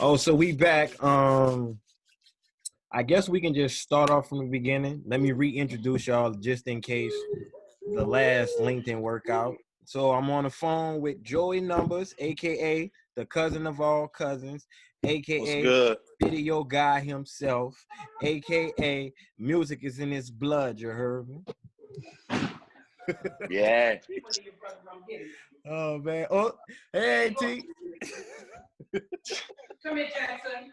Oh, so we back. I guess we can just start off from the beginning. Let me reintroduce y'all just in case the last link didn't work out. So I'm on the phone with Joey Numbas, aka the cousin of all cousins, What's aka good? video guy himself, aka music is in his blood. You heard me? Yeah. Oh man! Oh, hey T. Come here, Jackson.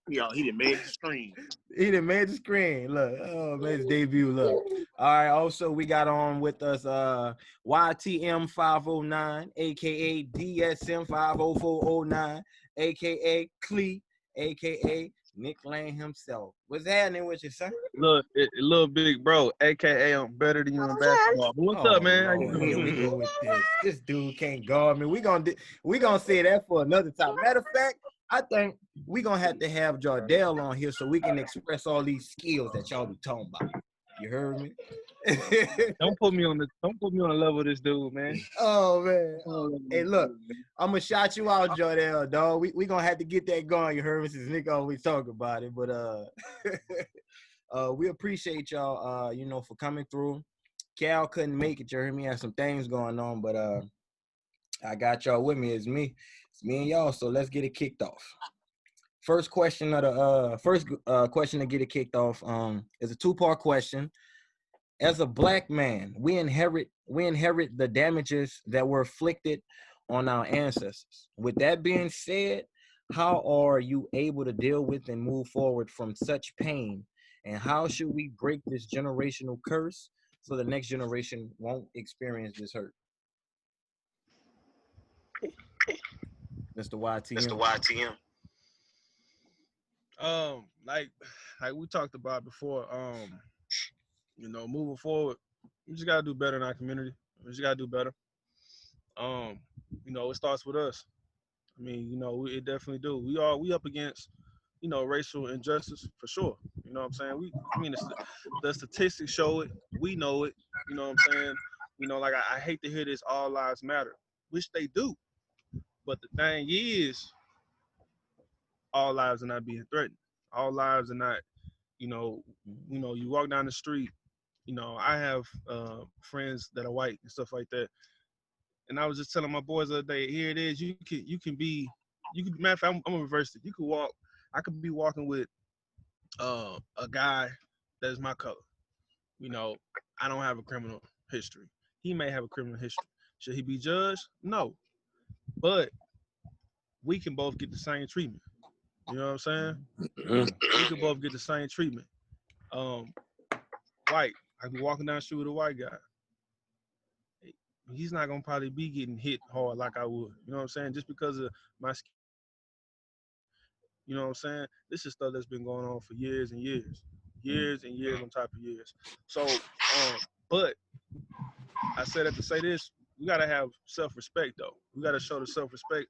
He done made the screen. He done made the screen. Look, oh man, his debut. Look. All right. Also, we got on with us YTM 509, aka DSM 50409, aka Clee, aka Nick Lane himself. What's happening with you, son? Look, little big bro, aka I'm better than you in basketball. What's up, man? How you Lord, doing? here we go with this. This dude can't guard me. We gonna say that for another time. Matter of fact, I think we gonna have to have Jardell on here so we can express all these skills that y'all be talking about. You heard me? Don't put me on the level of this dude, man. Oh man. Hey, look, I'm gonna shout you out, Jardell, dog. We gonna have to get that going. You heard me, since Nick always talk about it. But we appreciate y'all, for coming through. Cal couldn't make it. You heard me. Had some things going on, but I got y'all with me. It's me and y'all. So let's get it kicked off. First question to get it kicked off is a two-part question. As a black man, we inherit the damages that were afflicted on our ancestors. With that being said, how are you able to deal with and move forward from such pain? And how should we break this generational curse so the next generation won't experience this hurt? Mr. YTM. Like we talked about before, moving forward, we just gotta do better in our community. We just gotta do better. It starts with us. I mean, it definitely do. We up against, racial injustice for sure. You know what I'm saying? The statistics show it. We know it. You know what I'm saying? Like I hate to hear this all lives matter, which they do. But the thing is, all lives are not being threatened. All lives are not, you walk down the street, I have friends that are white and stuff like that. And I was just telling my boys the other day, here it is, matter of fact, I'm gonna reverse it. I could be walking with a guy that is my color. I don't have a criminal history. He may have a criminal history. Should he be judged? No. But we can both get the same treatment. You know what I'm saying? We can both get the same treatment. White, I be walking down the street with a white guy. He's not gonna probably be getting hit hard like I would. You know what I'm saying? Just because of my skin. You know what I'm saying? This is stuff that's been going on for years and years. Years and years on top of years. So, but I said that to say this, we gotta have self-respect though. We gotta show the self-respect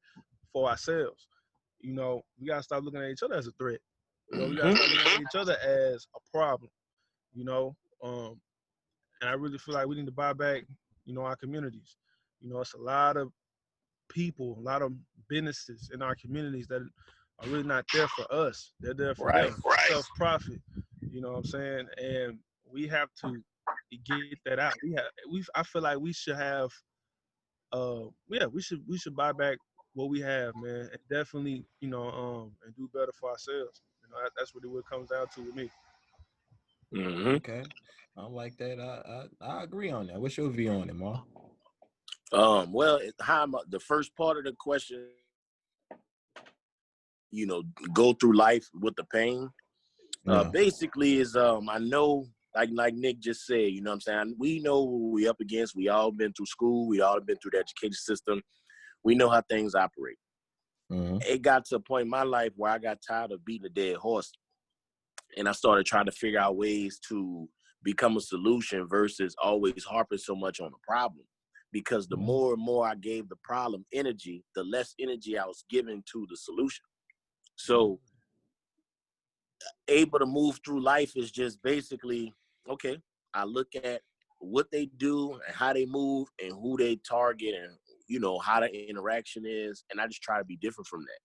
for ourselves. We gotta stop looking at each other as a threat. We gotta stop looking at each other as a problem. And I really feel like we need to buy back, our communities. It's a lot of people, a lot of businesses in our communities that are really not there for us. They're there for them, self-profit. You know what I'm saying? And we have to get that out. I feel like we should have, we should buy back what we have, man, and definitely, and do better for ourselves. That's what it comes down to with me. Okay, I like that. I agree on that. What's your view on it, Mar? Well, the first part of the question, go through life with the pain. Basically is I know, like Nick just said, you know what I'm saying? We know what we up against. We all been through school. We all been through the education system. We know how things operate. It got to a point in my life where I got tired of beating a dead horse. And I started trying to figure out ways to become a solution versus always harping so much on the problem. Because the more and more I gave the problem energy, the less energy I was giving to the solution. So able to move through life is just basically, okay, I look at what they do and how they move and who they target and, how the interaction is. And I just try to be different from that.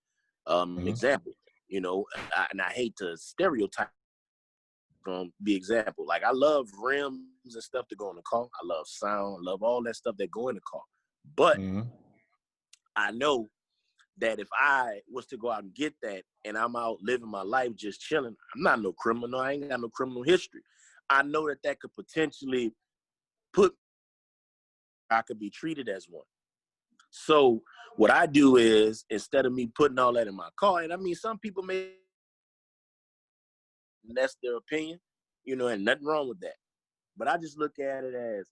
Example, you know, and I hate to stereotype from the example. Like, I love rims and stuff to go in the car. I love sound, love all that stuff that go in the car. But I know that if I was to go out and get that and I'm out living my life just chilling, I'm not no criminal. I ain't got no criminal history. I know that that could potentially I could be treated as one. So what I do is, instead of me putting all that in my car, and I mean, some people may, that's their opinion, you know, and nothing wrong with that. But I just look at it as,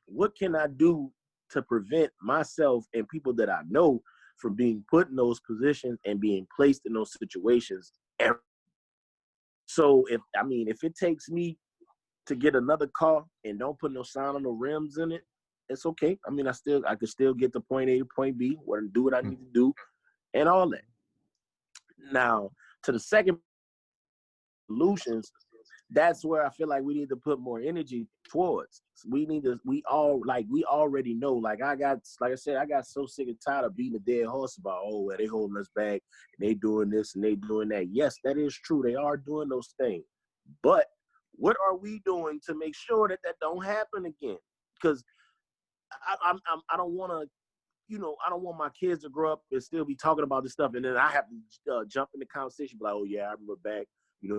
what can I do to prevent myself and people that I know from being put in those positions and being placed in those situations? So if it takes me to get another car and don't put no sound on the rims in it, it's okay. I mean, I could still get to point A to point B, do what I need to do, and all that. Now, to the second solutions, that's where I feel like we need to put more energy towards. We already know, like I said, I got so sick and tired of beating a dead horse about, oh, well, they holding us back and they doing this and they doing that. Yes, that is true. They are doing those things. But what are we doing to make sure that that don't happen again? Because I don't want to, you know, I don't want my kids to grow up and still be talking about this stuff, and then I have to jump in the conversation, like, oh yeah, I remember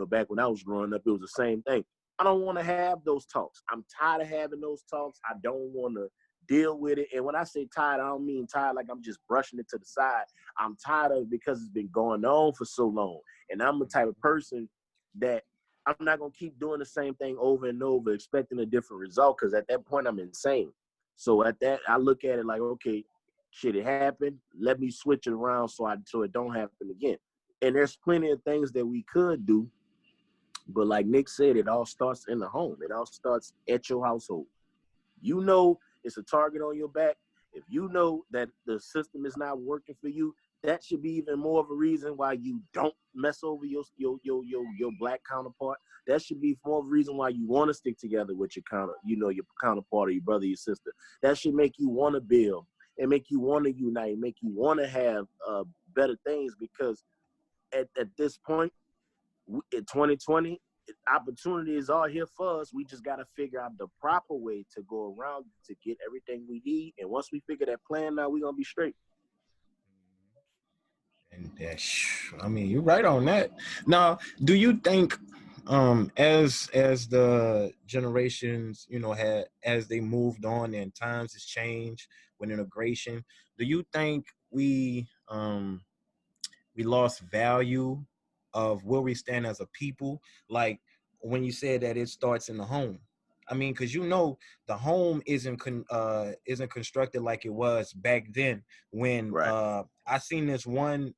back when I was growing up, it was the same thing. I don't want to have those talks. I'm tired of having those talks. I don't want to deal with it. And when I say tired, I don't mean tired like I'm just brushing it to the side. I'm tired of it because it's been going on for so long. And I'm the type of person that I'm not going to keep doing the same thing over and over, expecting a different result, because at that point, I'm insane. So at that, I look at it like, okay, shit, it happened. Let me switch it around so it don't happen again. And there's plenty of things that we could do, but like Nick said, it all starts in the home. It all starts at your household. You know it's a target on your back. If you know that the system is not working for you, that should be even more of a reason why you don't mess over your black counterpart. That should be more of a reason why you want to stick together with your counterpart or your brother, your sister. That should make you want to build and make you want to unite, make you want to have better things, because at this point, in 2020, opportunities are here for us. We just got to figure out the proper way to go around to get everything we need. And once we figure that plan out, we're going to be straight. And I mean, you're right on that. Now, do you think, as the generations, you know, as they moved on and times has changed with integration, do you think we lost value of where we stand as a people? Like, when you said that it starts in the home, I mean, because you know the home isn't constructed like it was back then. When Right. I seen this one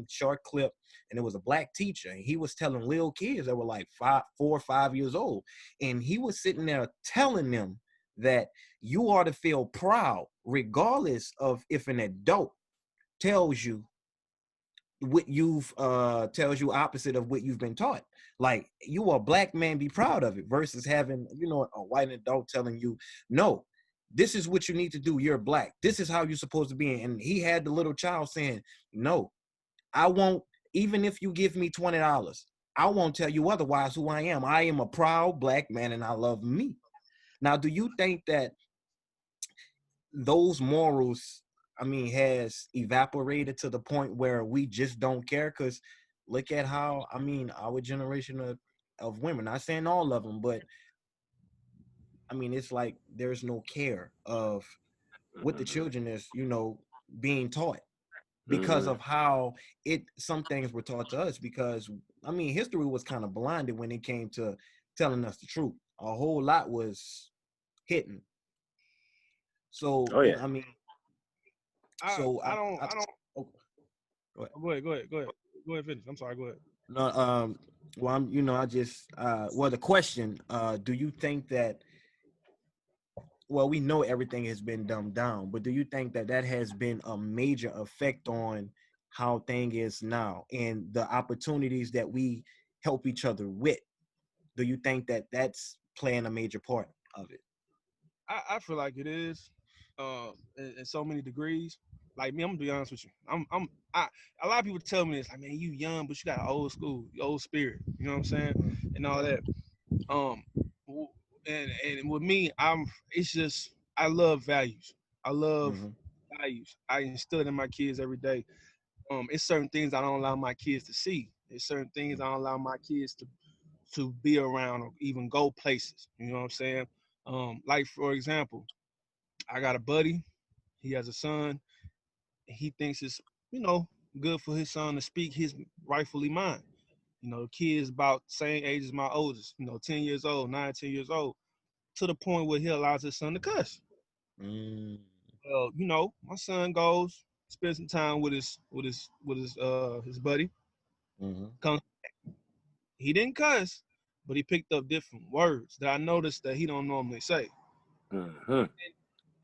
short clip, and it was a black teacher, and he was telling little kids that were like 4 or 5 years old, and he was sitting there telling them that you ought to feel proud regardless of if an adult tells you what you've tells you opposite of what you've been taught. Like, you are a black man, be proud of it, versus having, you know, a white adult telling you, no, this is what you need to do, you're black, this is how you're supposed to be. And he had the little child saying, no, I won't, even if you give me $20, I won't tell you otherwise who I am. I am a proud black man and I love me. Now, do you think that those morals, I mean, has evaporated to the point where we just don't care? Because look at how, I mean, our generation of women, not saying all of them, but I mean, it's like there's no care of what the children is, you know, being taught, because of how some things were taught to us. Because I mean, history was kind of blinded when it came to telling us the truth. A whole lot was hidden. So, Oh, you yeah. know, I mean, so I don't. oh, go ahead. Go ahead. Finish. I'm sorry. Go ahead. No, well, I'm, you know, I just, well, the question, do you think that, well, we know everything has been dumbed down, but do you think that that has been a major effect on how thing is now and the opportunities that we help each other with? Do you think that that's playing a major part of it? I feel like it is, in so many degrees. like me, I'm gonna be honest with you. I a lot of people tell me this, like, man, you young, but you got an old school, old spirit. You know what I'm saying? And all that. Um, and with me, it's just I love values. I love Mm-hmm. values. I instill it in my kids every day. It's certain things I don't allow my kids to see. It's certain things I don't allow my kids to be around or even go places. You know what I'm saying? Like for example, I got a buddy. He has a son. He thinks it's good for his son to speak his rightfully mind. The kid is about the same age as my oldest. 10 years old, 9, 10 years old, to the point where he allows his son to cuss. Mm-hmm. Well, my son goes, spends some time with his buddy. Mm-hmm. Comes, he didn't cuss, but he picked up different words that I noticed that he don't normally say. Mm-hmm.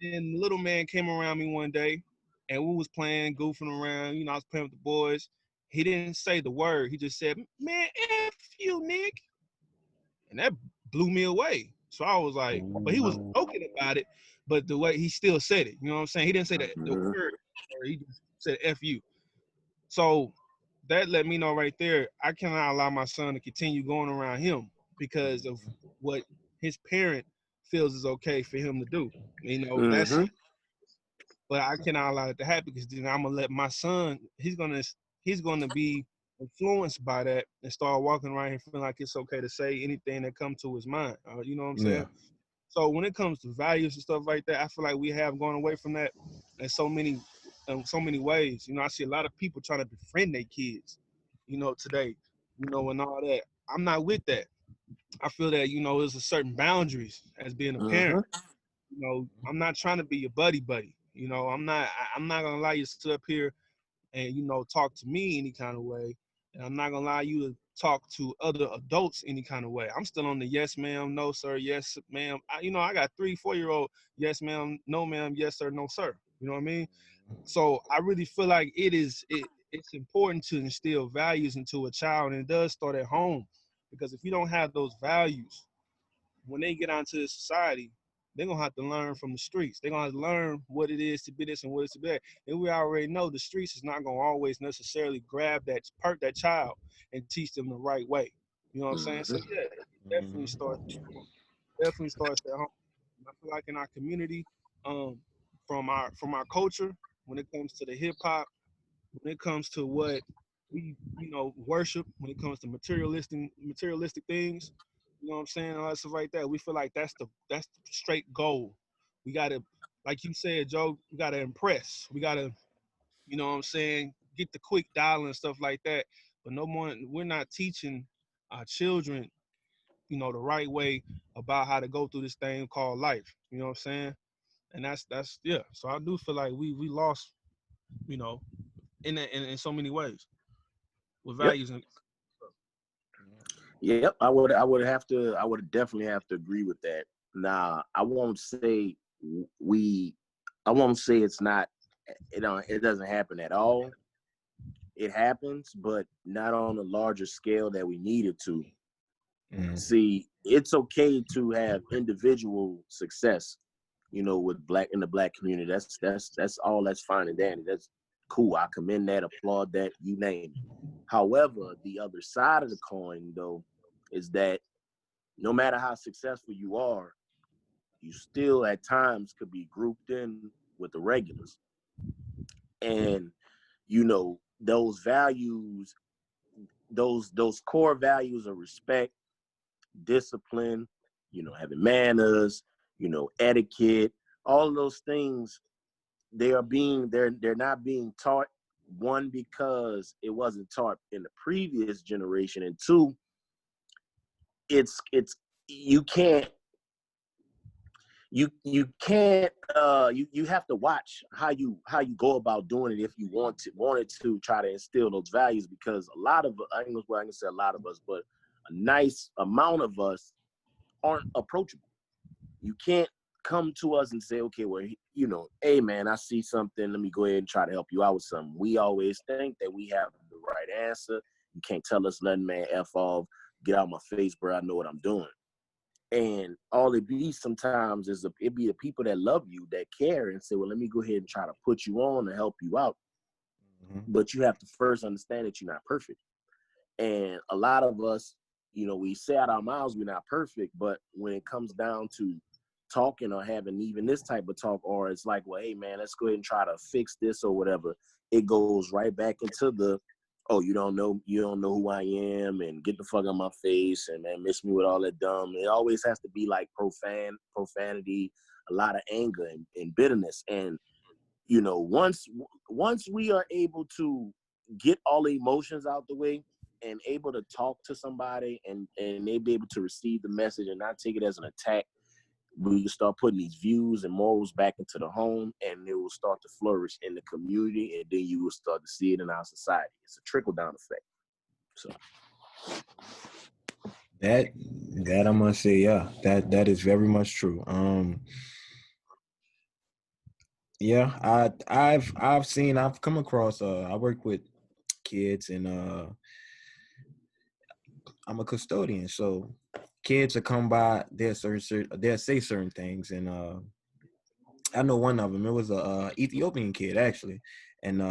And the little man came around me one day, and we was playing, goofing around. I was playing with the boys. He didn't say the word. He just said, "Man, F you, Nick," and that blew me away. So I was like, but he was joking about it, but the way he still said it, you know what I'm saying? He didn't say the Mm-hmm. word, or he just said "F you." So that let me know right there, I cannot allow my son to continue going around him because of what his parent feels is okay for him to do. That's, Mm-hmm. but I cannot allow it to happen because then I'm gonna let my son. He's gonna be influenced by that and start walking around here feeling like it's okay to say anything that comes to his mind. You know what I'm Yeah. saying? So when it comes to values and stuff like that, I feel like we have gone away from that in so many ways. I see a lot of people trying to befriend their kids, today, and all that. I'm not with that. I feel that there's a certain boundaries as being a parent. Mm-hmm. I'm not trying to be your buddy buddy. I'm not gonna allow you to sit up here and talk to me any kind of way, and I'm not gonna allow you to talk to other adults any kind of way. I'm still on the yes ma'am, no sir, yes ma'am. I got 3, 4-year-old yes ma'am, no ma'am, yes sir, no sir. You know what I mean? So I really feel like it's important to instill values into a child, and it does start at home, because if you don't have those values, when they get onto the society, they're gonna have to learn from the streets. They're gonna have to learn what it is to be this and what it's to be that. And we already know the streets is not gonna always necessarily grab that child and teach them the right way. You know what I'm saying? So yeah, it definitely Mm-hmm. starts at home. Definitely starts at home. I feel like in our community, um, from our culture, when it comes to the hip hop, when it comes to what we worship, when it comes to materialistic things, what I'm saying, all that stuff like that, we feel like that's the straight goal. We gotta, like you said, Joe, we gotta impress. We gotta, what I'm saying, get the quick dollar and stuff like that. But no more, we're not teaching our children, the right way about how to go through this thing called life. You know what I'm saying? And that's yeah. So I do feel like we lost, you know, in so many ways with Yep. values and Yep. I would definitely have to agree with that. Now, we, I won't say it's not, it doesn't happen at all. It happens, but not on a larger scale that we need it to. Mm-hmm. See, it's okay to have individual success, with in the black community. That's all. That's fine and dandy. That's cool. I commend that, applaud that, you name it. However, the other side of the coin, though, is that no matter how successful you are, you still at times could be grouped in with the regulars. And, those values, those core values of respect, discipline, having manners, etiquette, all of those things, they're not being taught. One, because it wasn't taught in the previous generation, and two, it's you can't you can't you have to watch how you go about doing it if you wanted to try to instill those values, because a lot of, I don't know what I can say, a lot of us, but a nice amount of us aren't approachable. You can't come to us and say, okay, well, hey man, I see something, let me go ahead and try to help you out with something. We always think that we have the right answer. You can't tell us nothing, man. F off, get out of my face, bro. I know what I'm doing. And all it be sometimes is it be the people that love you, that care, and say, well, let me go ahead and try to put you on to help you out. Mm-hmm. But you have to first understand that you're not perfect. And a lot of us, we say out our mouths we're not perfect, but when it comes down to talking or having even this type of talk, or it's like, well, hey man, let's go ahead and try to fix this or whatever, it goes right back into the, oh, you don't know who I am, and get the fuck out of my face, and man, miss me with all that dumb. It always has to be like profanity, a lot of anger and bitterness. And once we are able to get all the emotions out the way and able to talk to somebody, and they be able to receive the message and not take it as an attack, we can start putting these views and morals back into the home, and it will start to flourish in the community, and then you will start to see it in our society. It's a trickle-down effect. So that I must say, yeah, that is very much true. Yeah, I've come across, I work with kids, and I'm a custodian, so kids will come by, they'll say certain things, and I know one of them. It was a Ethiopian kid actually, and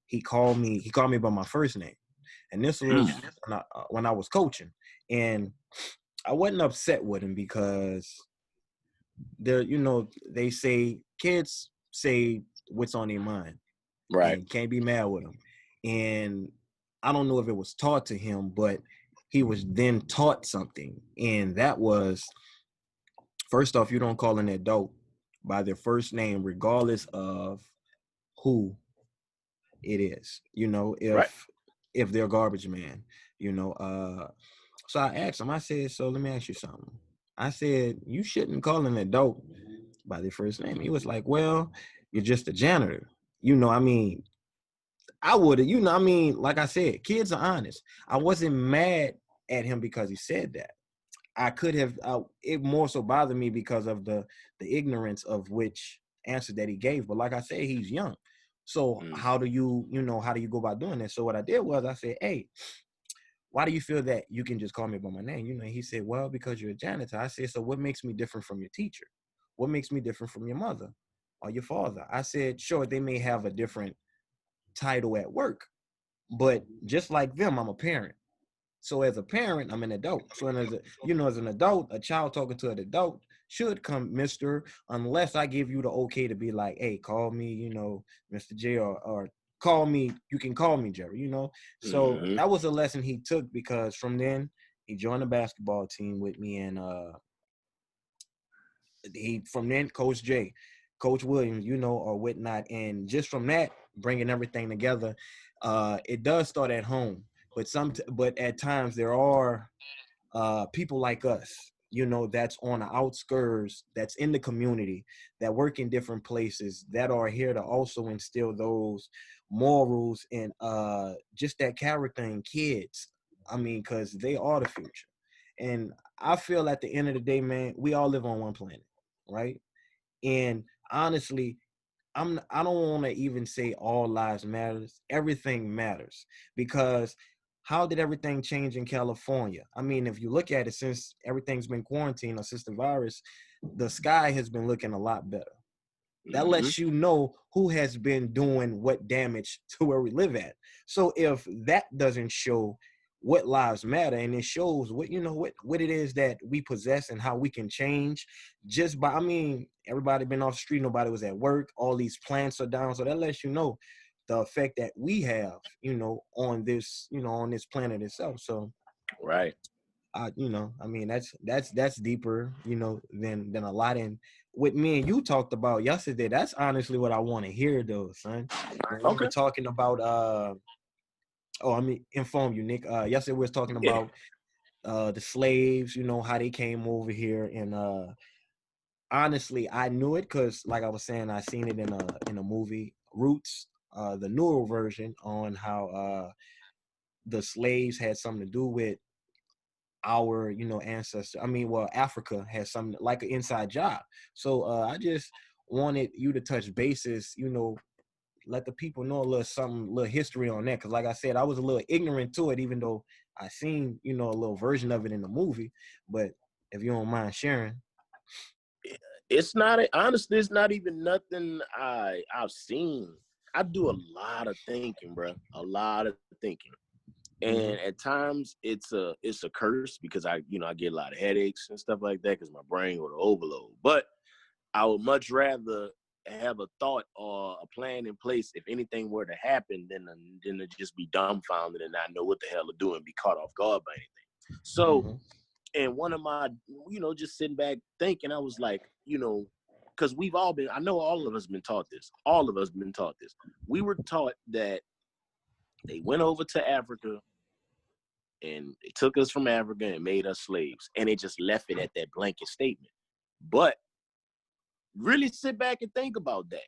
he called me by my first name, and this was when I was coaching, and I wasn't upset with him because they say kids say what's on their mind, right. and can't be mad with him. And I don't know if it was taught to him, but he was then taught something, and that was, first off, you don't call an adult by their first name, regardless of who it is. Right. If they're garbage man. So I asked him. I said, "So let me ask you something." I said, "You shouldn't call an adult by their first name." He was like, "Well, you're just a janitor." I mean, I would have. Like I said, kids are honest. I wasn't mad at him because he said that. I could have. It more so bothered me because of the ignorance of which answer that he gave. But like I said, he's young. So how do you go about doing this? So what I did was I said, "Hey, why do you feel that you can just call me by my name?" He said, "Well, because you're a janitor." I said, "So what makes me different from your teacher? What makes me different from your mother or your father?" I said, "Sure, they may have a different title at work, but just like them, I'm a parent. So as a parent, I'm an adult. So as an adult, a child talking to an adult should come Mr. Unless I give you the okay to be like, hey, call me, Mr. J, or call me, you can call me Jerry. So that was a lesson he took, because from then he joined the basketball team with me, and from then Coach J, Coach Williams, or whatnot. And just from that, bringing everything together, it does start at home. But at times there are people like us, that's on the outskirts, that's in the community, that work in different places, that are here to also instill those morals and just that character in kids. I mean, because they are the future. And I feel at the end of the day, man, we all live on one planet, right? And honestly, I don't want to even say all lives matters. Everything matters, because how did everything change in California? I mean, if you look at it, since everything's been quarantined, or since the virus, the sky has been looking a lot better. That lets you know who has been doing what damage to where we live at. So if that doesn't show what lives matter, and it shows what it is that we possess and how we can change just by, everybody been off the street, nobody was at work, all these plants are down. So that lets you know the effect that we have, on this planet itself. So Right. that's deeper, than a lot. And what me and you talked about yesterday, that's honestly what I want to hear though, son. When we were talking about inform you, Nick. Yesterday we was talking about the slaves, how they came over here. And honestly, I knew it because, like I was saying, I seen it in a movie, Roots, the newer version, on how the slaves had something to do with our ancestor. Africa has something like an inside job. So I just wanted you to touch bases, let the people know a little history on that, because like I said, I was a little ignorant to it, even though I seen a little version of it in the movie. But if you don't mind sharing. It's not honestly, it's not even nothing I've seen. I do a lot of thinking, bro. A lot of thinking. And at times it's a curse because I get a lot of headaches and stuff like that because my brain would overload. But I would much rather have a thought or a plan in place if anything were to happen than to just be dumbfounded and not know what the hell to do and be caught off guard by anything. So, and one of my, just sitting back thinking, I was like, because we've all been, I know all of us been taught this. All of us been taught this. We were taught that they went over to Africa and they took us from Africa and made us slaves. And they just left it at that blanket statement. But really sit back and think about that.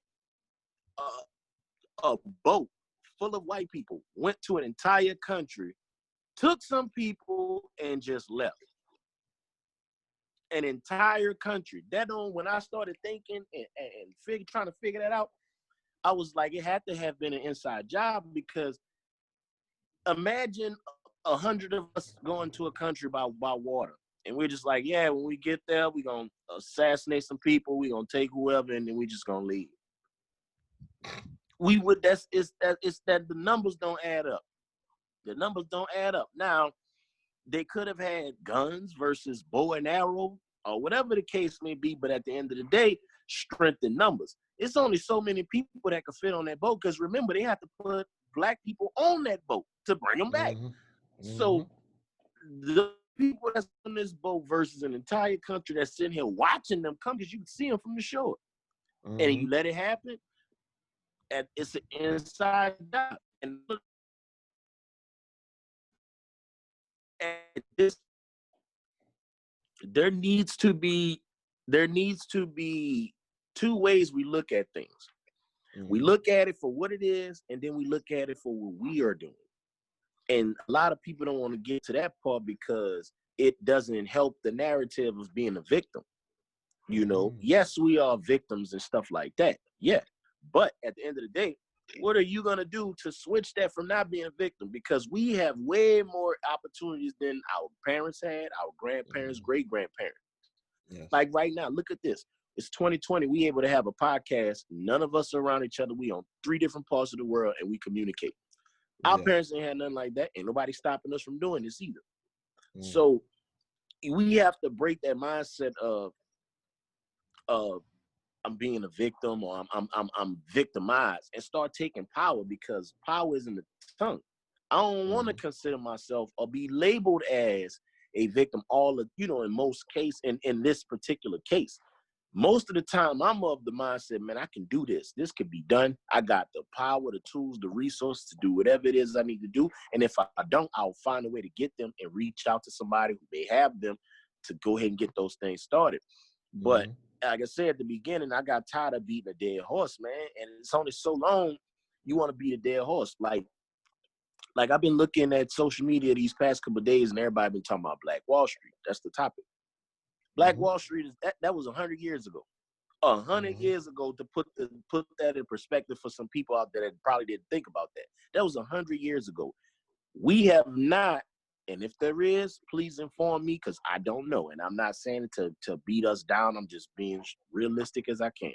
A boat full of white people went to an entire country, took some people, and just left. An entire country. When I started thinking and trying to figure that out, I was like, it had to have been an inside job because imagine 100 of us going to a country by water. And we're just like, yeah, when we get there, we're going to assassinate some people. We're going to take whoever, and then we're just going to leave. It's that the numbers don't add up. The numbers don't add up. Now, they could have had guns versus bow and arrow or whatever the case may be, but at the end of the day, strength in numbers. It's only so many people that could fit on that boat because remember, they have to put black people on that boat to bring them back. So the people that's on this boat versus an entire country that's sitting here watching them come because you can see them from the shore. And you let it happen, and it's an inside job. And look, at this, there needs to be two ways we look at things. We look at it for what it is, and then we look at it for what we are doing. And a lot of people don't want to get to that part because it doesn't help the narrative of being a victim. Yes, we are victims and stuff like that. Yeah. But at the end of the day, what are you going to do to switch that from not being a victim? Because we have way more opportunities than our parents had, our grandparents, great-grandparents. Yes. Like right now, look at this. It's 2020. We able to have a podcast. None of us are around each other. We on 3 different parts of the world, and we communicate. Our parents ain't had nothing like that. Ain't nobody stopping us from doing this either. So we have to break that mindset of I'm being a victim or I'm victimized and start taking power because power is in the tongue. I don't want to consider myself or be labeled as a victim in most cases, in this particular case. Most of the time, I'm of the mindset, man, I can do this. This could be done. I got the power, the tools, the resources to do whatever it is I need to do. And if I don't, I'll find a way to get them and reach out to somebody who may have them to go ahead and get those things started. But like I said at the beginning, I got tired of beating a dead horse, man. And it's only so long you want to beat a dead horse. Like I've been looking at social media these past couple of days, and everybody been talking about Black Wall Street. That's the topic. Black Wall Street that was 100 years ago. 100 years ago, to put that in perspective for some people out there that probably didn't think about that. That was 100 years ago. We have not, and if there is, please inform me because I don't know. And I'm not saying it to beat us down. I'm just being realistic as I can.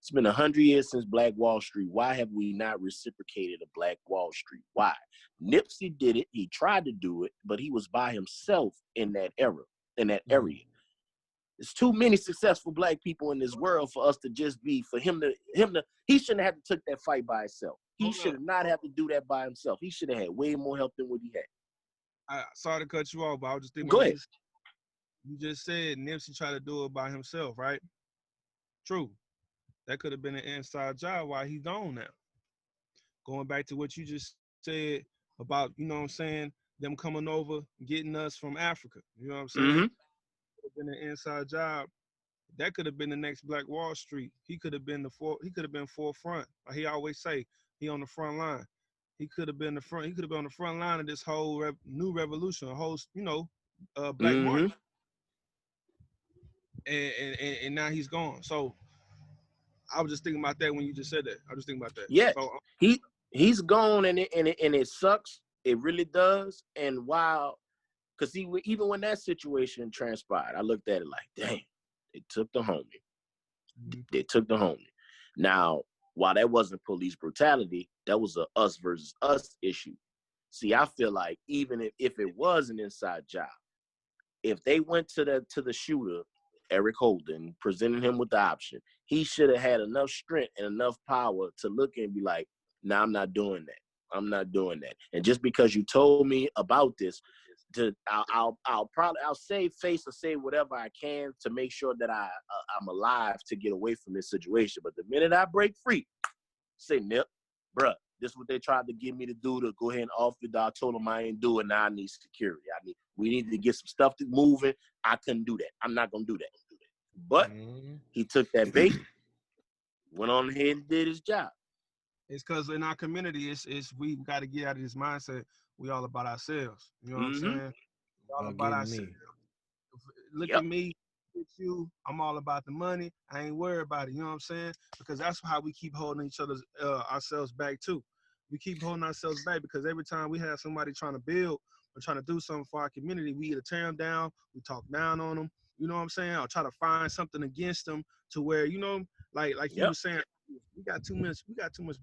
It's been 100 years since Black Wall Street. Why have we not reciprocated a Black Wall Street? Why? Nipsey did it. He tried to do it, but he was by himself in that era, in that area. There's too many successful Black people in this world for us to just be, for him to, he shouldn't have to took that fight by himself. He should not have to do that by himself. He should have had way more help than what he had. Sorry to cut you off, but I was just thinking. Go ahead. You just said Nipsey tried to do it by himself, right? True. That could have been an inside job while he's gone now. Going back to what you just said about, them coming over, getting us from Africa. You know what I'm saying? Been an inside job. That could have been the next Black Wall Street. He could have been forefront. Like he always say, he on the front line. He could have been on the front line of this whole new revolution, a whole, Black march. And now he's gone. So I was just thinking about that when you just said that. I was just thinking about that. Yeah, so, he's gone, and it sucks. It really does. And while Because see, even when that situation transpired, I looked at it like, damn, they took the homie. They took the homie. Now, while that wasn't police brutality, that was a us versus us issue. See, I feel like even if it was an inside job, if they went to the shooter, Eric Holden, presented him with the option, he should have had enough strength and enough power to look and be like, nah, I'm not doing that. I'm not doing that. And just because you told me about this, I'll save face or say whatever I can to make sure that I'm alive to get away from this situation. But the minute I break free, say, Nip, bruh, this is what they tried to get me to do, to go ahead and off the door. I told them I ain't doing. Now I need security. We need to get some stuff to moving. I couldn't do that. I'm not gonna do that. But he took that bait, went on ahead and did his job. It's because in our community, it's we got to get out of this mindset. We all about ourselves. You know what I'm saying? We all about ourselves. Look at me, look at you. I'm all about the money. I ain't worried about it. You know what I'm saying? Because that's how we keep holding each other's ourselves back too. We keep holding ourselves back because every time we have somebody trying to build or trying to do something for our community, we either tear them down, we talk down on them. You know what I'm saying? Or try to find something against them to where, you know, like you were saying, we got too much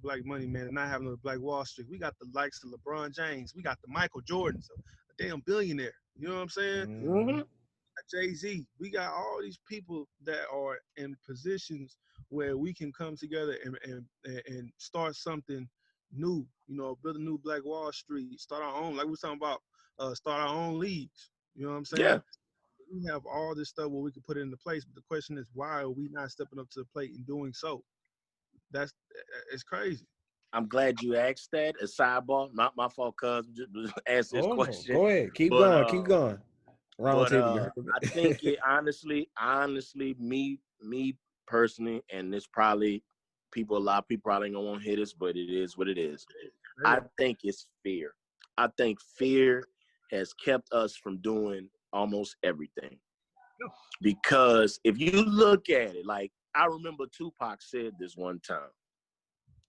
black money, man, and not having a black Wall Street. We got the likes of LeBron James, we got the Michael Jordans, a damn billionaire. You know what I'm saying? Jay-Z. We got all these people that are in positions where we can come together and start something new. You know, build a new Black Wall Street, start our own, like we were talking about, start our own leagues. You know what I'm saying? Yeah. We have all this stuff where we can put it into place, but the question is, why are we not stepping up to the plate and doing so? It's crazy. I'm glad you asked that. A sidebar, not my fault, cuz just ask this question. Go ahead, keep going. Round table. I think it honestly, me personally, and this probably a lot of people probably ain't gonna want to hear this, but it is what it is. I think it's fear. I think fear has kept us from doing almost everything. Because if you look at it, like I remember Tupac said this one time.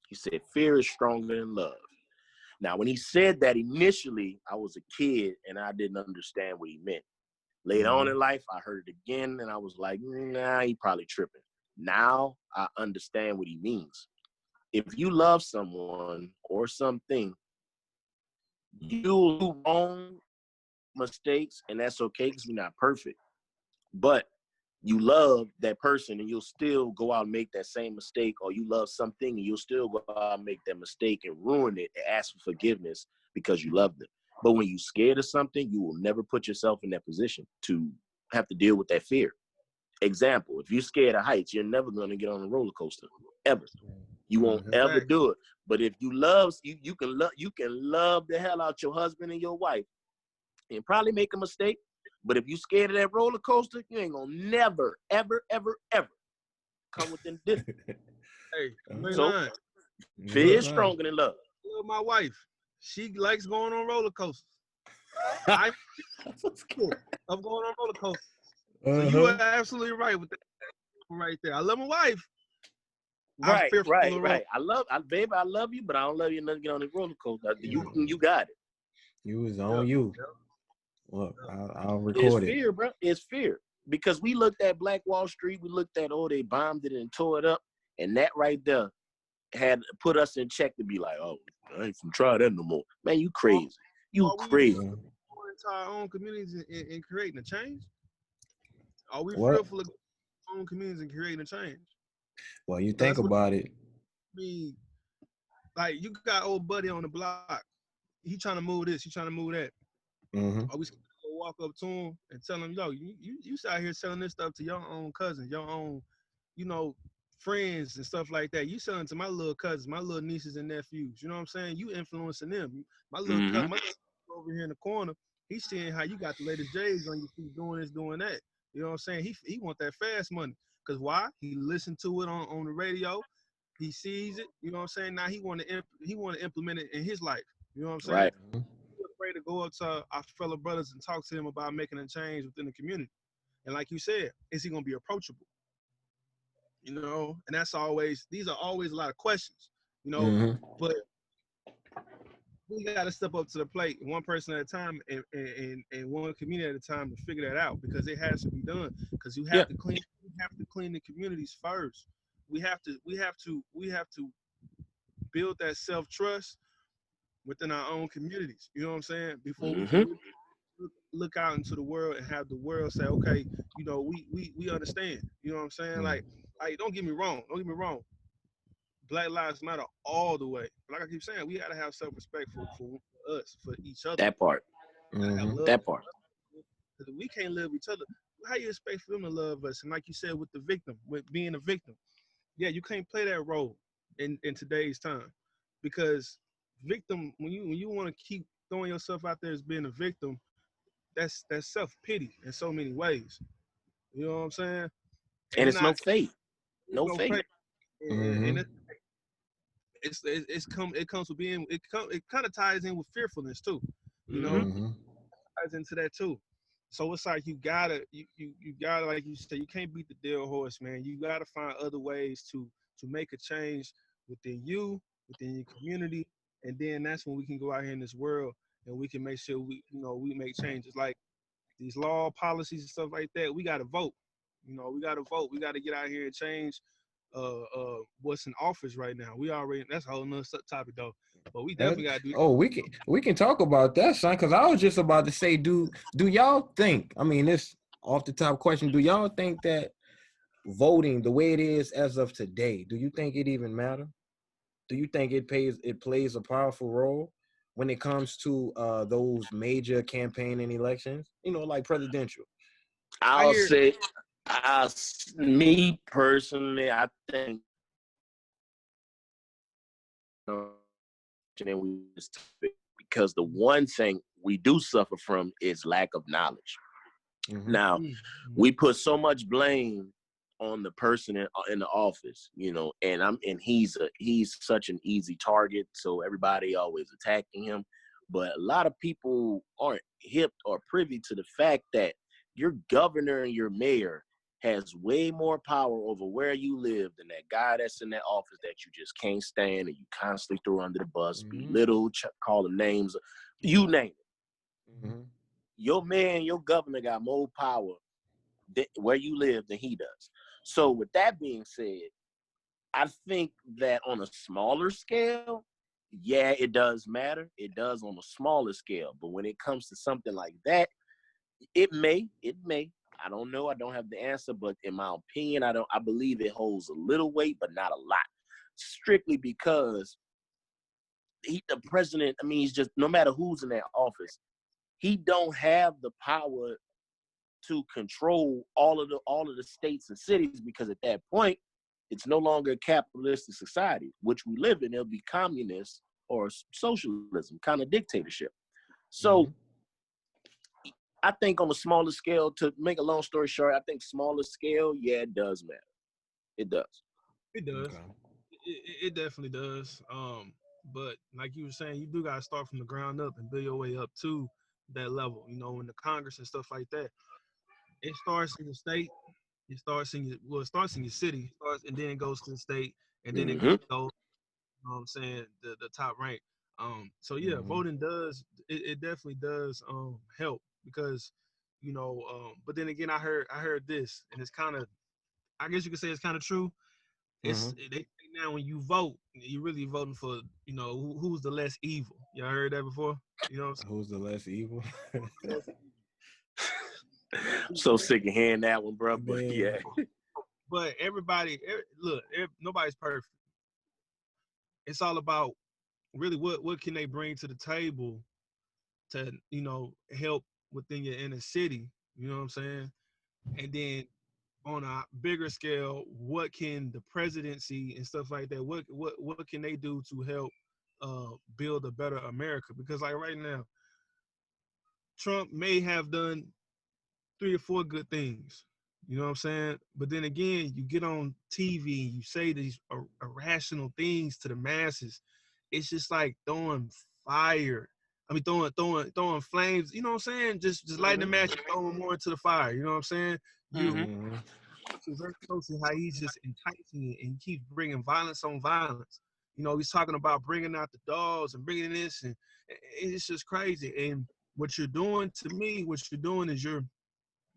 He said, fear is stronger than love. Now, when he said that initially, I was a kid and I didn't understand what he meant. Later on in life, I heard it again and I was like, nah, he probably tripping. Now I understand what he means. If you love someone or something, you'll do wrong mistakes, and that's okay because we're not perfect. But you love that person and you'll still go out and make that same mistake, or you love something and you'll still go out and make that mistake and ruin it and ask for forgiveness because you love them. But when you're scared of something, you will never put yourself in that position to have to deal with that fear. Example, if you're scared of heights, you're never going to get on a roller coaster, ever. You won't ever do it. But if you love, you can love the hell out your husband and your wife and probably make a mistake. But if you scared of that roller coaster, you ain't gonna never, ever, ever, ever come within distance. Hey, so fear is stronger than love. I love my wife. She likes going on roller coasters. I'm going on roller coasters. So you are absolutely right with that right there. I love my wife. Right. I love you, but I don't love you enough to get on the roller coaster. You got it. You was on you. Look, I'll record it. It's fear, bro. It's fear. Because we looked at Black Wall Street, we looked at, they bombed it and tore it up. And that right there had put us in check to be like, oh, I ain't gonna try that no more. Man, you crazy. You crazy. Are we into our own communities and creating a change? Are we fearful of our own communities and creating a change? Well, you think about it. I mean, like, you got old buddy on the block. He trying to move this. He trying to move that. Are we going to walk up to him and tell him, yo, you out here selling this stuff to your own cousins, your own, friends and stuff like that. You selling to my little cousins, my little nieces and nephews. You know what I'm saying? You influencing them. My little cousin, my little over here in the corner, he's seeing how you got the latest J's on your feet, doing this, doing that. You know what I'm saying? He want that fast money. Because why? He listened to it on the radio. He sees it. You know what I'm saying? Now he want to implement it in his life. You know what I'm saying? Right. We're afraid to go up to our fellow brothers and talk to them about making a change within the community. And like you said, is he going to be approachable? And these are always a lot of questions, but we got to step up to the plate, one person at a time, and one community at a time to figure that out because it has to be done. Because you Yeah. have to clean the communities first. We have to build that self trust within our own communities. You know what I'm saying? Before we Mm-hmm. can look out into the world and have the world say, okay, we understand. You know what I'm saying? Like, don't get me wrong. Don't get me wrong. Black Lives Matter all the way. But like I keep saying, we gotta have self respect for us, for each other. That part. We gotta have love. That part. Because we can't love each other. How you expect for them to love us? And like you said, with the victim, with being a victim, yeah, you can't play that role in today's time, because victim, when you want to keep throwing yourself out there as being a victim, that's self pity in so many ways. You know what I'm saying? And And you're it's no not faith. there's No no faith. faith. And it comes with being it kind of ties in with fearfulness too. You know, Mm-hmm. ties into that too. So it's like you gotta, like you said, you can't beat the dead horse, man. You gotta find other ways to make a change within you, within your community, and then that's when we can go out here in this world and we can make sure we make changes. Like these law policies and stuff like that, we gotta vote. We gotta vote. We gotta get out here and change what's in office right now. That's a whole nother topic though. But we definitely gotta do. Oh, we can talk about that, son. Because I was just about to say, do y'all think? I mean, this off the top question. Do y'all think that voting the way it is as of today? Do you think it even matter? Do you think it plays a powerful role when it comes to those major campaign and elections? Like presidential. I I'll hear. say, me personally, I think, and we just because the one thing we do suffer from is lack of knowledge. Mm-hmm. Now, we put so much blame on the person in the office, and he's such an easy target, so everybody always attacking him. But a lot of people aren't hip or privy to the fact that your governor and your mayor has way more power over where you live than that guy that's in that office that you just can't stand and you constantly throw under the bus, belittle, call them names, you name it. Mm-hmm. Your mayor and your governor got more power where you live than he does. So with that being said, I think that on a smaller scale, yeah, it does matter. It does on a smaller scale. But when it comes to something like that, it may. I don't know. I don't have the answer, but in my opinion, I believe it holds a little weight, but not a lot. Strictly because the president, I mean, he's just, no matter who's in that office, he don't have the power to control all of the states and cities, because at that point, it's no longer a capitalistic society, which we live in. It'll be communist or socialism, kind of dictatorship. So I think on a smaller scale, to make a long story short, I think smaller scale, yeah, it does matter. It does. It does. Okay. It definitely does. But like you were saying, you do gotta start from the ground up and build your way up to that level. In the Congress and stuff like that. It starts in the state. It starts in your city, and then it goes to the state, and then it Mm-hmm. goes. You know what I'm saying, the top rank. So yeah, voting does it definitely does help because but then again, I heard this, and it's kind of, I guess you could say it's kind of true. They say now when you vote, you're really voting for who's the less evil. Y'all heard that before? You know what I'm Who's the less evil? saying? So sick of hearing that one, bro. But yeah. But look, nobody's perfect. It's all about really what can they bring to the table to help within your inner city. You know what I'm saying? And then on a bigger scale, what can the presidency and stuff like that? What can they do to help build a better America? Because like right now, Trump may have done 3 or 4 good things. You know what I'm saying? But then again, you get on TV and you say these irrational things to the masses. It's just like throwing fire. I mean, throwing flames. You know what I'm saying? Just lighting the match and throwing more into the fire. You know what I'm saying? It's very close to how he's just enticing it and he keeps bringing violence on violence. You know, he's talking about bringing out the dogs and bringing this, and it's just crazy. And what you're doing to me, what you're doing is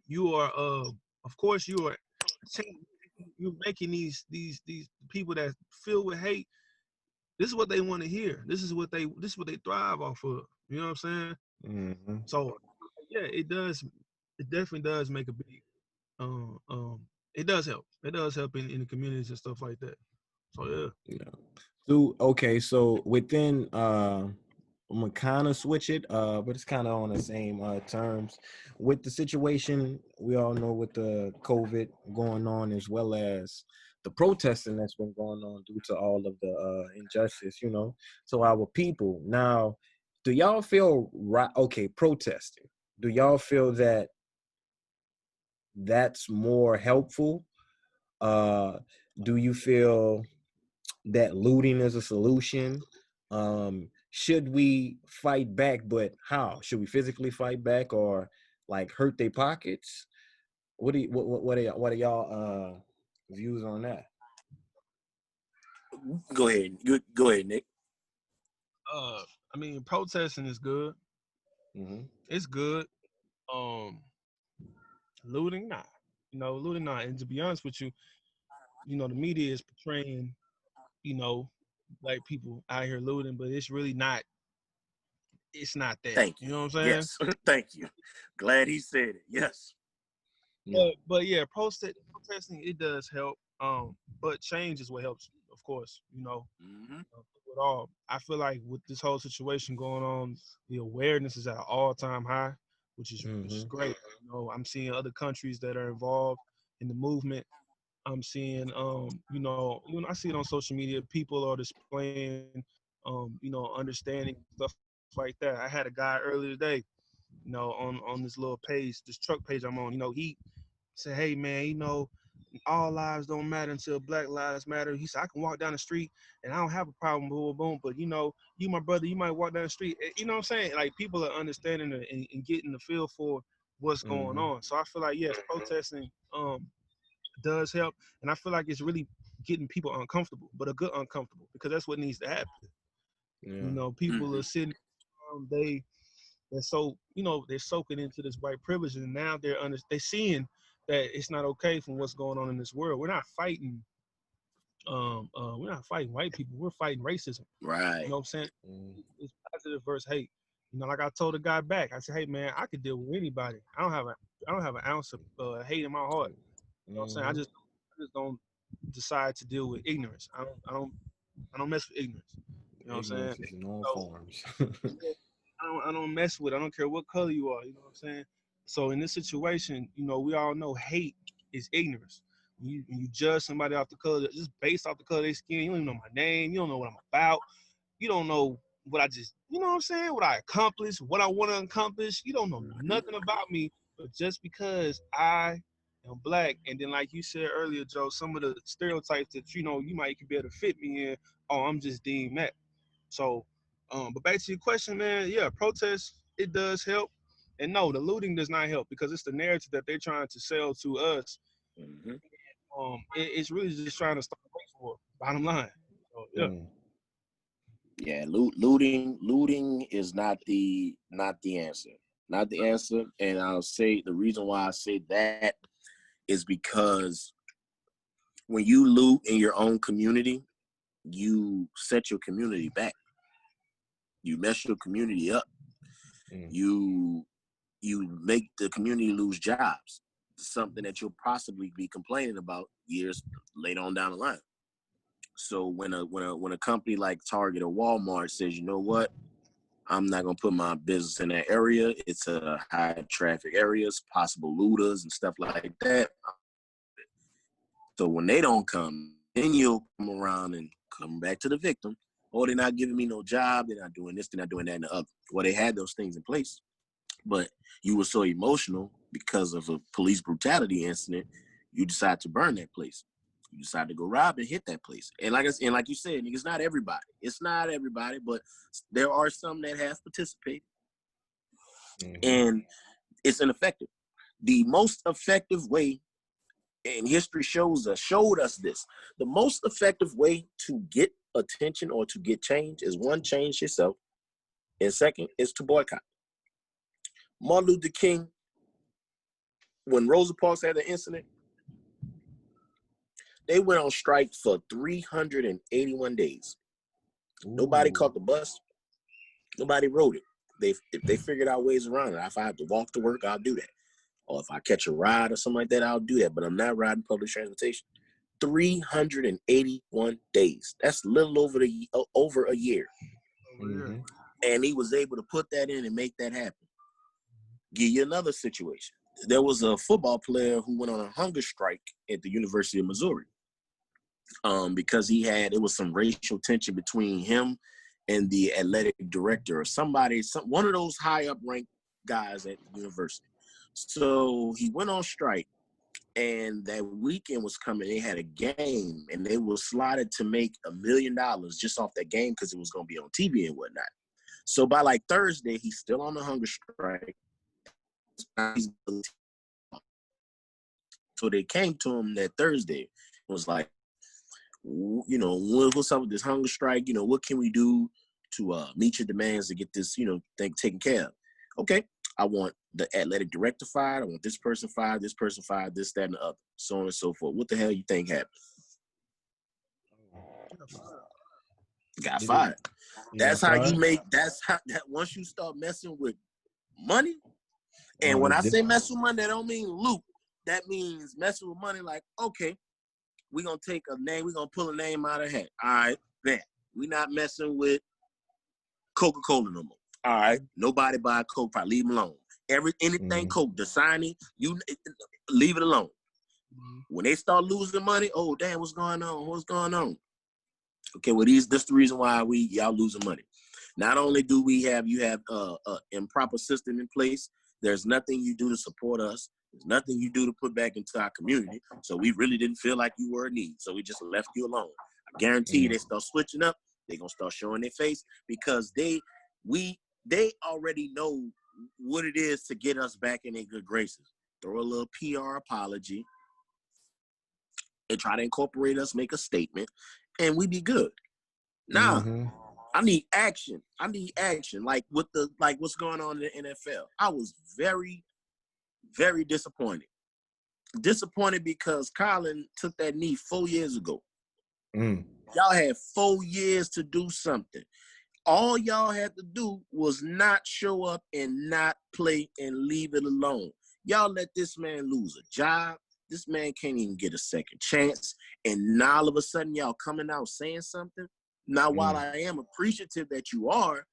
you are of course you're making these people that filled with hate. This is what they want to hear. This is what they thrive off of. You know what I'm saying? Mm-hmm. So yeah, it does. It definitely does make a big. It does help. It does help in the communities and stuff like that. So yeah. Yeah. So okay, so within I'm gonna kind of switch it, but it's kind of on the same terms. With the situation, we all know with the COVID going on, as well as the protesting that's been going on due to all of the injustice, you know. So our people now, do y'all feel right? Okay, protesting. Do y'all feel that that's more helpful? Do you feel that looting is a solution? Should we fight back, but how? Should we physically fight back or like hurt their pockets? What are y'all views on that? Go ahead. Go ahead, Nick. I mean, protesting is good. Mm-hmm. It's good. Um, Looting, nah. You know, looting, nah. And to be honest with you, you know, the media is portraying, you know, black people out here looting, but it's really not. It's not that. Thank You you. know what I'm saying? Yes. Thank you. Glad he said it. Yes. Yeah. But yeah, protesting it does help. But change is what helps, of course. You know, Mm-hmm. with all, I feel like with this whole situation going on, the awareness is at an all-time high, which is Mm-hmm. great. You know, I'm seeing other countries that are involved in the movement. I'm seeing, I see it on social media. People are displaying, understanding stuff like that. I had a guy earlier today, on this little page, this truck page I'm on. You know, he said, "Hey man, all lives don't matter until Black lives matter." He said, "I can walk down the street and I don't have a problem, boom, boom, boom. But you my brother, you might walk down the street." You know what I'm saying? Like people are understanding and getting the feel for what's going Mm-hmm. on. So I feel like yes, protesting does help, and I feel like it's really getting people uncomfortable, but a good uncomfortable, because that's what needs to happen. Yeah. People Mm-hmm. are sitting, they're so they're soaking into this white privilege, and now they're seeing that it's not okay from what's going on in this world. We're not fighting white people. We're fighting racism. You Right. know what I'm saying? Mm-hmm. It's positive versus hate. Like I told the guy back, I said, "Hey man, I could deal with anybody. I don't have an ounce of hate in my heart. You know what I'm saying? Mm-hmm. I just don't decide to deal with ignorance. I don't mess with ignorance. You know what I'm saying? Ignorance is in all So forms. yeah, I don't mess with it. I don't care what color you are. You know what I'm saying? So in this situation, we all know hate is ignorance. You judge somebody off the color, just based off the color of their skin. You don't even know my name. You don't know what I'm about. You don't know what I just, you know what I'm saying? What I accomplished, what I want to accomplish. You don't know Mm-hmm. nothing about me, but just because I am Black, and then like you said earlier, Joe, some of the stereotypes that you might be able to fit me in, oh, I'm just deemed that. So, but back to your question, man. Yeah, protest it does help, and no, the looting does not help because it's the narrative that they're trying to sell to us. Mm-hmm. It's really just trying to start a race war. Bottom line. So yeah. Mm. Yeah. Looting is not the answer. Not the answer. And I'll say the reason why I say that is because when you loot in your own community, you set your community back. You mess your community up. Mm. You make the community lose jobs. Something that you'll possibly be complaining about years later on down the line. So when a company like Target or Walmart says, you know what, I'm not gonna put my business in that area. It's a high traffic areas, possible looters and stuff like that. So when they don't come, then you'll come around and come back to the victim. Oh, they're not giving me no job. They're not doing this. They're not doing that and the other. Well, they had those things in place, but you were so emotional because of a police brutality incident, you decide to burn that place. You decide to go rob and hit that place. And like you said, it's not everybody. It's not everybody, but there are some that have participated, Mm-hmm. and it's ineffective. The most effective way, and history showed us this, the most effective way to get attention or to get change is one, change yourself, and second is to boycott. Martin Luther King, when Rosa Parks had the incident, they went on strike for 381 days. Ooh. Nobody caught the bus. Nobody rode it. If they figured out ways around it. If I have to walk to work, I'll do that. Or if I catch a ride or something like that, I'll do that. But I'm not riding public transportation. 381 days. That's a little over a year. Mm-hmm. And he was able to put that in and make that happen. Give you another situation. There was a football player who went on a hunger strike at the University of Missouri because it was some racial tension between him and the athletic director or one of those high up ranked guys at the university. So he went on strike, and that weekend was coming. They had a game, and they were slotted to make $1 million just off that game because it was going to be on TV and whatnot. So by like Thursday, he's still on the hunger strike. So they came to him that Thursday. It was like, what's up with this hunger strike? What can we do to meet your demands to get this, thing taken care of? Okay, I want the athletic director fired. I want this person fired, this, that, and the other, so on and so forth. What the hell you think happened? Got fired. That's how you make. That's how that once you start messing with money. And when I say mess with money, that don't mean loot. That means messing with money. Like, okay, we're gonna take a name. We're gonna pull a name out of hat. All right, bet. We're not messing with Coca-Cola no more. All right, nobody buy Coke. Probably leave them alone. Anything Coke, the signing, you leave it alone. When they start losing money, oh damn, what's going on? What's going on? Okay, well this the reason why y'all losing money. Not only do you have improper system in place, there's nothing you do to support us. There's nothing you do to put back into our community. So we really didn't feel like you were a need. So we just left you alone. I guarantee you they start switching up. They're gonna start showing their face because they already know what it is to get us back in their good graces. Throw a little PR apology and try to incorporate us, make a statement, and we be good. Now, I need action. Like what's going on in the NFL. I was very, very disappointed. Disappointed because Colin took that knee 4 years ago. Y'all had 4 years to do something. All y'all had to do was not show up and not play and leave it alone. Y'all let this man lose a job. This man can't even get a second chance. And now all of a sudden y'all coming out saying something. Now, while I am appreciative that you are,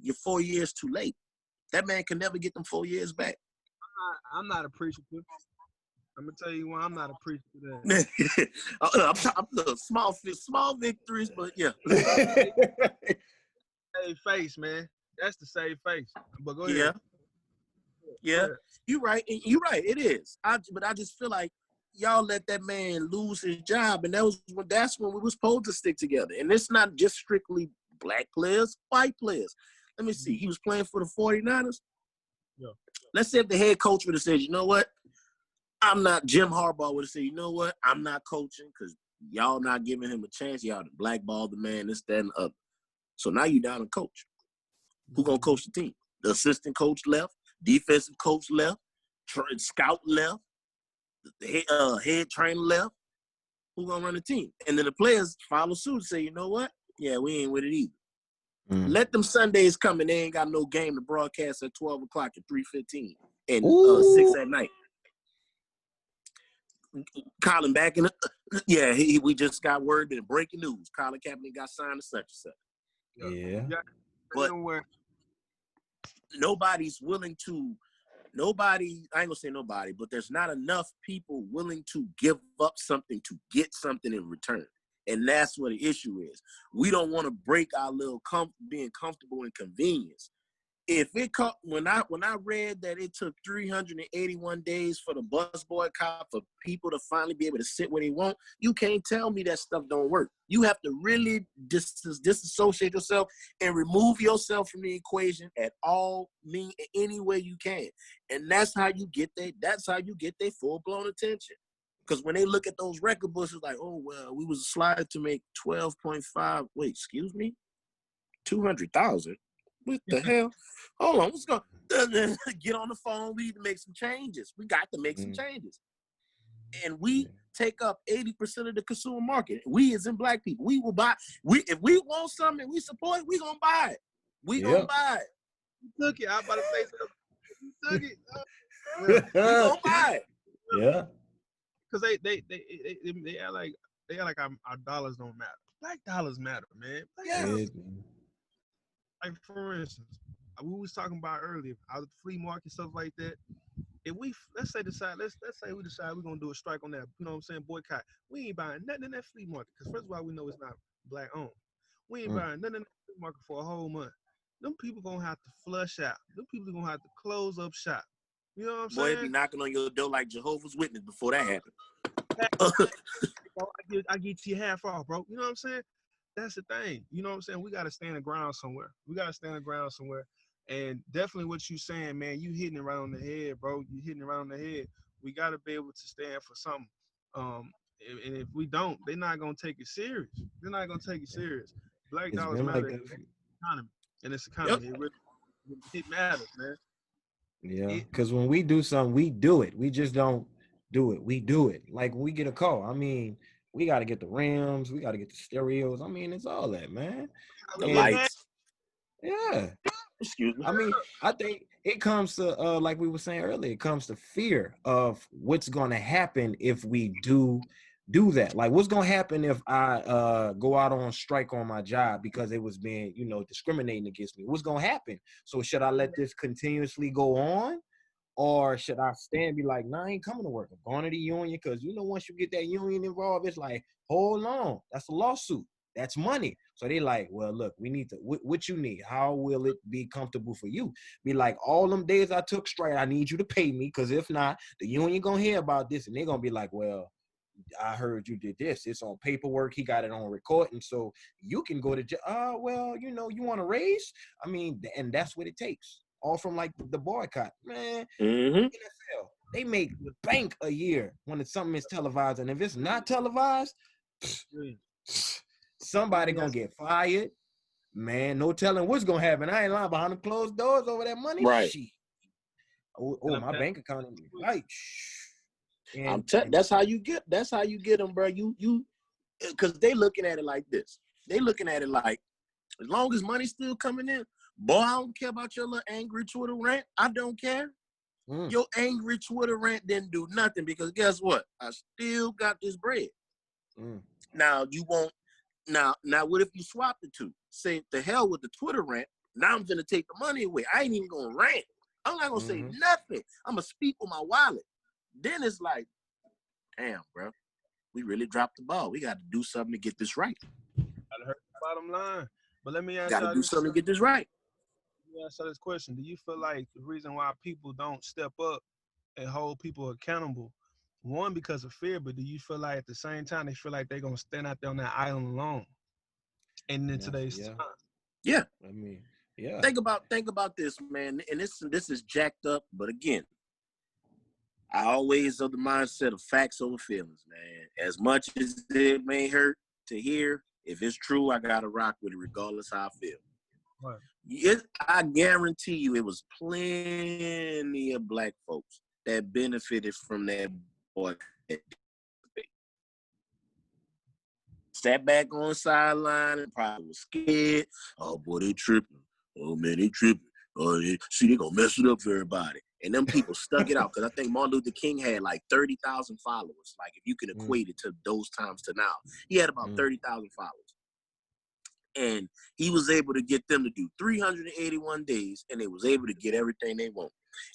you're 4 years too late. That man can never get them 4 years back. I'm not appreciative. I'm gonna tell you why I'm not appreciative. I'm small victories, but yeah. Save face, man. That's the save face. But go ahead. Yeah. You're right. It is. But I just feel like y'all let that man lose his job, and that's when we were supposed to stick together. And it's not just strictly black players, white players. Let me see. He was playing for the 49ers. Yeah. Let's say if the head coach would have said, you know what? Jim Harbaugh would have said, you know what? I'm not coaching because y'all not giving him a chance. Y'all to blackball the man, this, that, and the other. So now you down a coach. Who gonna coach the team? The assistant coach left. Defensive coach left. Scout left. The head trainer left. Who gonna run the team? And then the players follow suit and say, you know what? Yeah, we ain't with it either. Let them Sundays come and they ain't got no game to broadcast at 12 o'clock and 3:15 and 6 at night. Colin back in the we just got word that breaking news. Colin Kaepernick got signed to such and such. Yeah. But nobody's willing to, I ain't gonna say nobody, but there's not enough people willing to give up something to get something in return. And that's what the issue is. We don't want to break our little being comfortable and convenience. If when I read that it took 381 days for the bus boycott for people to finally be able to sit where they want, you can't tell me that stuff don't work. You have to really disassociate yourself and remove yourself from the equation at any way you can. And that's how you get their full blown attention. Because when they look at those record books, it's like, oh, well, we was slided to make 12.5. Wait, excuse me? 200,000? What the hell? Hold on, what's going on? Get on the phone. We need to make some changes. We got to make some changes. And we take up 80% of the consumer market. We as in black people, we will buy. If we want something and we support it, we gonna buy it. We gonna buy it. You took it. I was about to say something. You took it. We gonna buy it. Yeah. Because they act like our dollars don't matter. Black dollars matter, man. Like for instance, we was talking about earlier, out of the flea market, stuff like that. If we let's say we decide we're gonna do a strike on that, you know what I'm saying, boycott. We ain't buying nothing in that flea market because first of all, we know it's not black owned. We ain't buying nothing in that flea market for a whole month. Them people gonna have to flush out. Them people gonna have to close up shop. You know what I'm saying? Boy, they be knocking on your door like Jehovah's Witness before that happened. I get you half off, bro. You know what I'm saying? That's the thing. You know what I'm saying? We got to stand the ground somewhere. And definitely what you saying, man, you hitting it right on the head, bro. You hitting it right on the head. We got to be able to stand for something. And if we don't, they're not going to take it serious. Black dollars matter in the economy. In this economy, it matters, man. Yeah, because when we do something, we do it. We just don't do it. We do it. Like when we get a call, I mean, we got to get the rims, we got to get the stereos. I mean, it's all that, man. The lights. Yeah. Excuse me. I mean, I think it comes to, like we were saying earlier, it comes to fear of what's going to happen if we do that. Like, what's going to happen if I go out on strike on my job because it was being, discriminating against me? What's going to happen? So should I let this continuously go on? Or should I stand and be like, nah, I ain't coming to work. I'm going to the union because, once you get that union involved, it's like, hold on, that's a lawsuit. That's money. So they like, well, look, we need to, what you need? How will it be comfortable for you? Be like, all them days I took straight, I need you to pay me because if not, the union going to hear about this and they're going to be like, well, I heard you did this. It's on paperwork. He got it on recording. So you can go to jail. Well, you want to raise? I mean, and that's what it takes. All from like the boycott, man. NFL, they make bank a year when it's something is televised, and if it's not televised, somebody gonna get fired, man. No telling what's gonna happen. I ain't lying, behind the closed doors over that money. Right. Shit. Oh, my bank account is right. That's how you get them, bro. You because they looking at it like this. They looking at it like, as long as money's still coming in, boy, I don't care about your little angry Twitter rant. I don't care. Your angry Twitter rant didn't do nothing because guess what? I still got this bread. Now you won't. Now what if you swap the two? Say the hell with the Twitter rant. Now I'm gonna take the money away. I ain't even gonna rant. I'm not gonna say nothing. I'm gonna speak with my wallet. Then it's like, damn, bro, we really dropped the ball. We got to do something to get this right. Gotta hurt the bottom line. But let me ask you. Got to do something to get this right. Let me ask you this question. Do you feel like the reason why people don't step up and hold people accountable, one, because of fear, but do you feel like at the same time they feel like they're gonna stand out there on that island alone? And in today's time. Yeah. I mean, yeah. Think about this, man. And this is jacked up, but again, I always of the mindset of facts over feelings, man. As much as it may hurt to hear, if it's true, I gotta rock with it regardless how I feel. Right. I guarantee you it was plenty of black folks that benefited from that boy. Sat back on the sideline and probably was scared. Oh, boy, they tripping. Oh, man, they tripping. Oh, they gonna mess it up for everybody. And them people stuck it out because I think Martin Luther King had like 30,000 followers. Like if you can equate it to those times to now, he had about 30,000 followers. And he was able to get them to do 381 days, and they was able to get everything they want.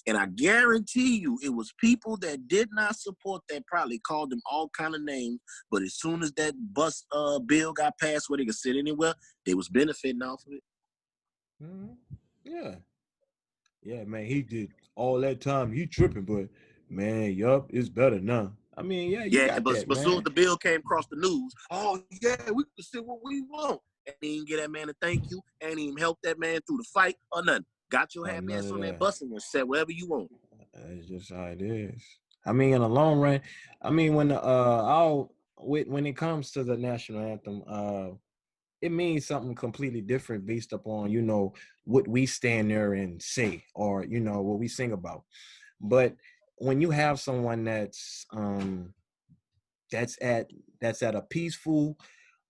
And I guarantee you it was people that did not support that probably called them all kind of names, but as soon as that bus bill got passed where they could sit anywhere, they was benefiting off of it. Yeah. Yeah, man, he did all that time. He tripping, but, man, yup, it's better now. I mean, you got that, but soon as the bill came across the news, oh, yeah, we can see what we want. And he didn't get that man a thank you, and he even help that man through the fight or nothing. Got your happy ass on that bus and said whatever you want. That's just how it is. I mean, in the long run, I mean, when it comes to the national anthem, it means something completely different based upon, what we stand there and say, or, what we sing about. But when you have someone that's at that's at a peaceful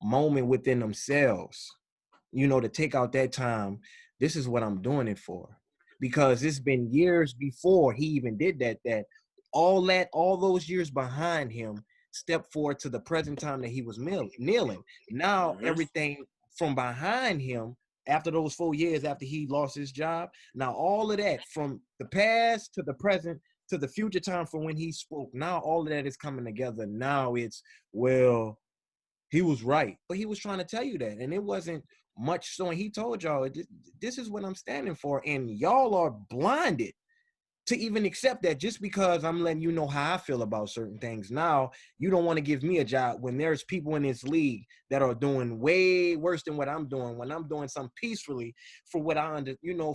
moment within themselves, to take out that time, this is what I'm doing it for. Because it's been years before he even did that all those years behind him stepped forward to the present time that he was kneeling. Now Mm-hmm. everything from behind him, after those 4 years after he lost his job, now all of that from the past to the present to the future time from when he spoke, now all of that is coming together. Now it's, well, he was right, but he was trying to tell you that, and it wasn't much so. And he told y'all, this is what I'm standing for, and y'all are blinded to even accept that just because I'm letting you know how I feel about certain things. Now you don't want to give me a job when there's people in this league that are doing way worse than what I'm doing, when I'm doing something peacefully for what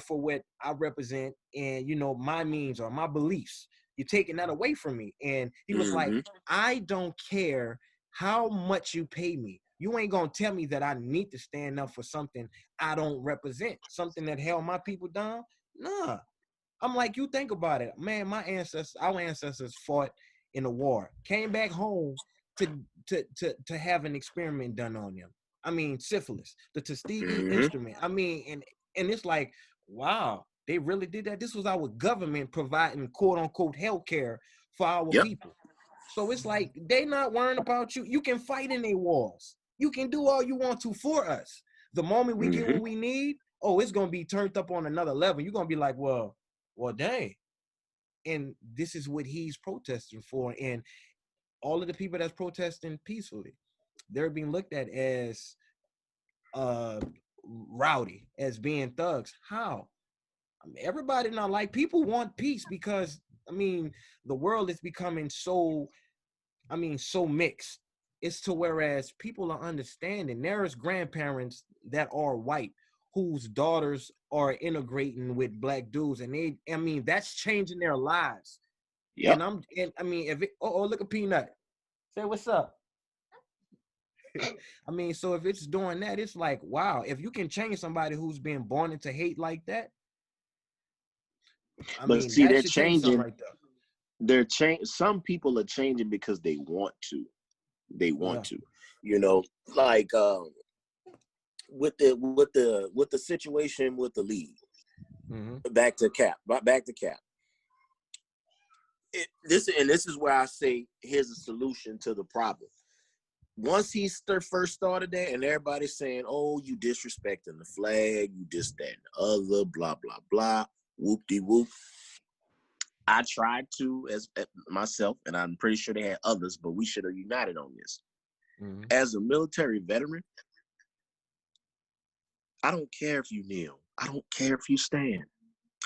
for what I represent, and my means or my beliefs. You're taking that away from me. And he was like, Mm-hmm. I don't care how much you pay me. You ain't gonna tell me that I need to stand up for something I don't represent, something that held my people down. Nah. I'm like, you think about it, man. Our ancestors fought in a war, came back home to have an experiment done on them. I mean, syphilis, the Tuskegee Mm-hmm. instrument. I mean, and it's like, wow, they really did that. This was our government providing quote unquote health care for our Yep. people. So it's like they not worrying about you. You can fight in their wars. You can do all you want to for us. The moment we get Mm-hmm. what we need, oh, it's gonna be turned up on another level. You're gonna be like, well, dang. And this is what he's protesting for. And all of the people that's protesting peacefully, they're being looked at as rowdy, as being thugs. How? I mean, everybody not like, people want peace because the world is becoming so mixed. It's to whereas people are understanding. There's grandparents that are white whose daughters are integrating with black dudes, and that's changing their lives. Yep. If it, look at Peanut, say what's up. So if it's doing that, it's like, wow, if you can change somebody who's been born into hate like that, But see, that they're should tell you something changing. right there. Some people are changing because they want to. They want Yeah. to. You know, like with the situation with the league. Mm-hmm. Back to Cap. This is where I say here's a solution to the problem. Once he first started that, and everybody's saying, "Oh, you disrespecting the flag, you this, that, and the other, blah blah blah, whoop de whoop." I tried to as myself, and I'm pretty sure they had others, but we should have united on this. Mm-hmm. As a military veteran, I don't care if you kneel. I don't care if you stand.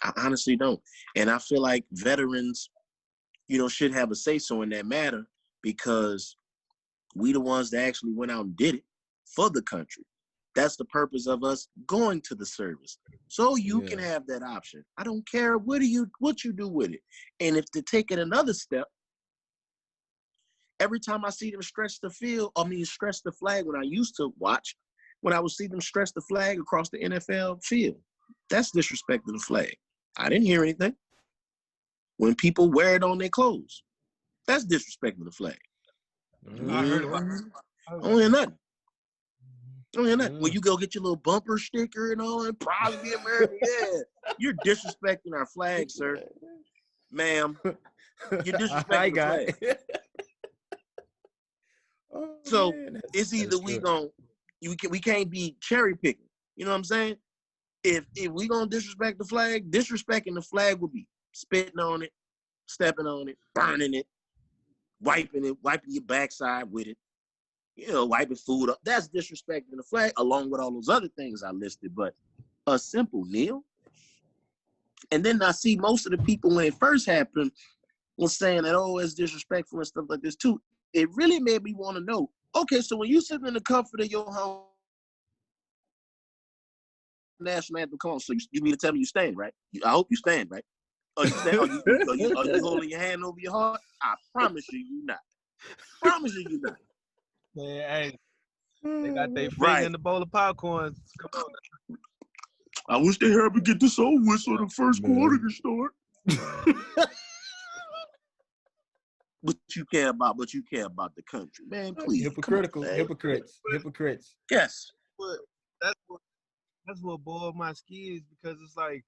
I honestly don't. And I feel like veterans, should have a say-so in that matter, because we the ones that actually went out and did it for the country. That's the purpose of us going to the service. So you can have that option. I don't care what you do with it. And if to take it another step, every time I see them stretch the flag when I used to watch, when I would see them stretch the flag across the NFL field, that's disrespecting the flag. I didn't hear anything. When people wear it on their clothes, that's disrespecting the flag. I heard about I it. don't hear nothing. Mm. When you go get your little bumper sticker and all, and proud to be American, you're disrespecting our flag, sir. Ma'am, you're disrespecting the flag. So it's either we can't be cherry picking. You know what I'm saying? If we gonna disrespect the flag, disrespecting the flag would be spitting on it, stepping on it, burning it, wiping your backside with it, wiping food up. That's disrespecting the flag, along with all those other things I listed. But a simple kneel. And then I see most of the people when it first happened was saying that, oh, it's disrespectful and stuff like this too. It really made me want to know, okay, so when you sit in the comfort of your home, national anthem, come on, so you mean to tell me you stand, right? I hope you stand, right? Are you holding your hand over your heart? I promise you not. Promise you not. Man, hey, they got their finger Right. in the bowl of popcorn. Come on. I wish they hurry up and get this over with so the first quarter can start. But you care about the country, man. Please, hypocritical, come on, man. hypocrites. Yes. But that's what boiled my skis, because it's like,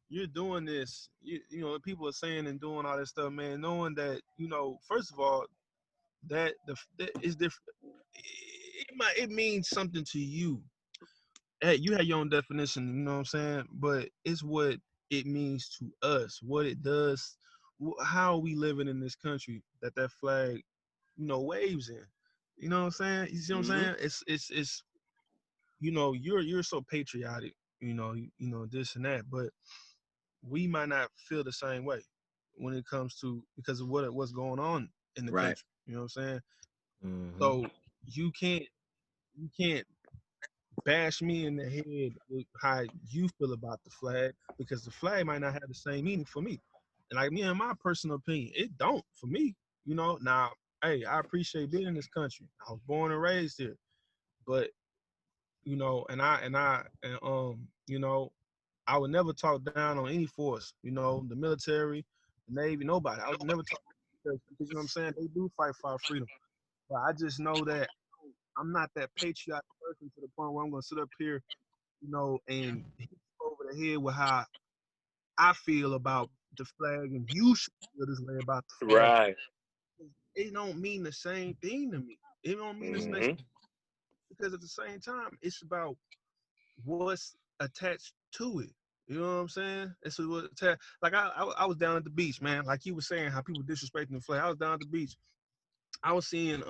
you're doing this, you know, people are saying and doing all this stuff, man, knowing that, you know, first of all, that is different. It means something to you. Hey, you have your own definition, you know what I'm saying? But it's what it means to us, what it does, how we living in this country that flag, you know, waves in. You know what I'm saying? You see what I'm saying? It's you know, you're so patriotic, you know this and that, but we might not feel the same way when it comes to, because of what's going on in the country. You know what I'm saying? Mm-hmm. So you can't bash me in the head with how you feel about the flag, because the flag might not have the same meaning for me. And like me, in my personal opinion, it don't for me. You know, now, hey, I appreciate being in this country. I was born and raised here, but you know, you know, I would never talk down on any force. You know, the military, the Navy, nobody. I would never talk, because you know what I'm saying. They do fight for our freedom, but I just know that I'm not that patriotic person to the point where I'm gonna sit up here, you know, and hit you over the head with how I feel about the flag, and you should feel this way about the flag. Right. It don't mean the same thing to me. It don't mean the same, because at the same time, it's about what's attached to it. You know what I'm saying? It's what attached. Like I was down at the beach, man. Like you were saying, how people disrespecting the flag. I was down at the beach. I was seeing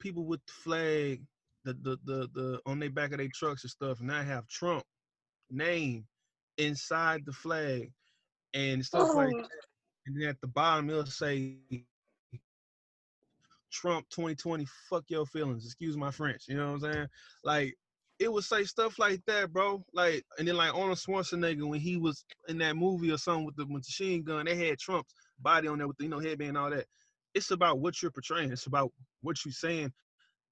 people with the flag, the on their back of their trucks and stuff, and I have Trump name inside the flag and stuff like that. And then at the bottom it'll say Trump 2020, fuck your feelings. Excuse my French. You know what I'm saying? Like, it would say stuff like that, bro. Like, and then like Arnold Schwarzenegger, when he was in that movie or something with the machine gun, they had Trump's body on there with the, you know, headband and all that. It's about what you're portraying. It's about what you're saying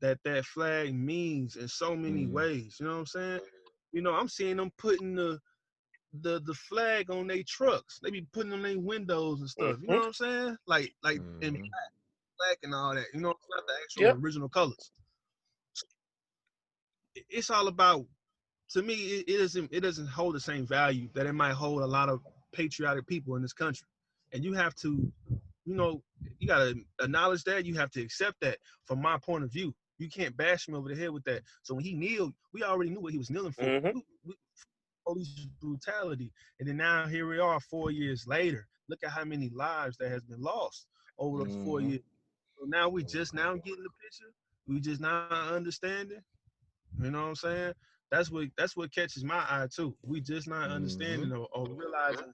that flag means in so many ways. You know what I'm saying? You know, I'm seeing them putting the flag on their trucks. They be putting on their windows and stuff. You know what I'm saying? Like in black and all that. You know, it's not the actual original colors. It's all about, to me, it doesn't hold the same value that it might hold a lot of patriotic people in this country. And you have to, you know, you gotta acknowledge that. You have to accept that. From my point of view, you can't bash me over the head with that. So when he kneeled, we already knew what he was kneeling for. Police brutality, and then now here we are 4 years later. Look at how many lives that has been lost over those 4 years. So now we just now getting the picture. We just now understanding. You know what I'm saying? That's what catches my eye too. We just not understanding or realizing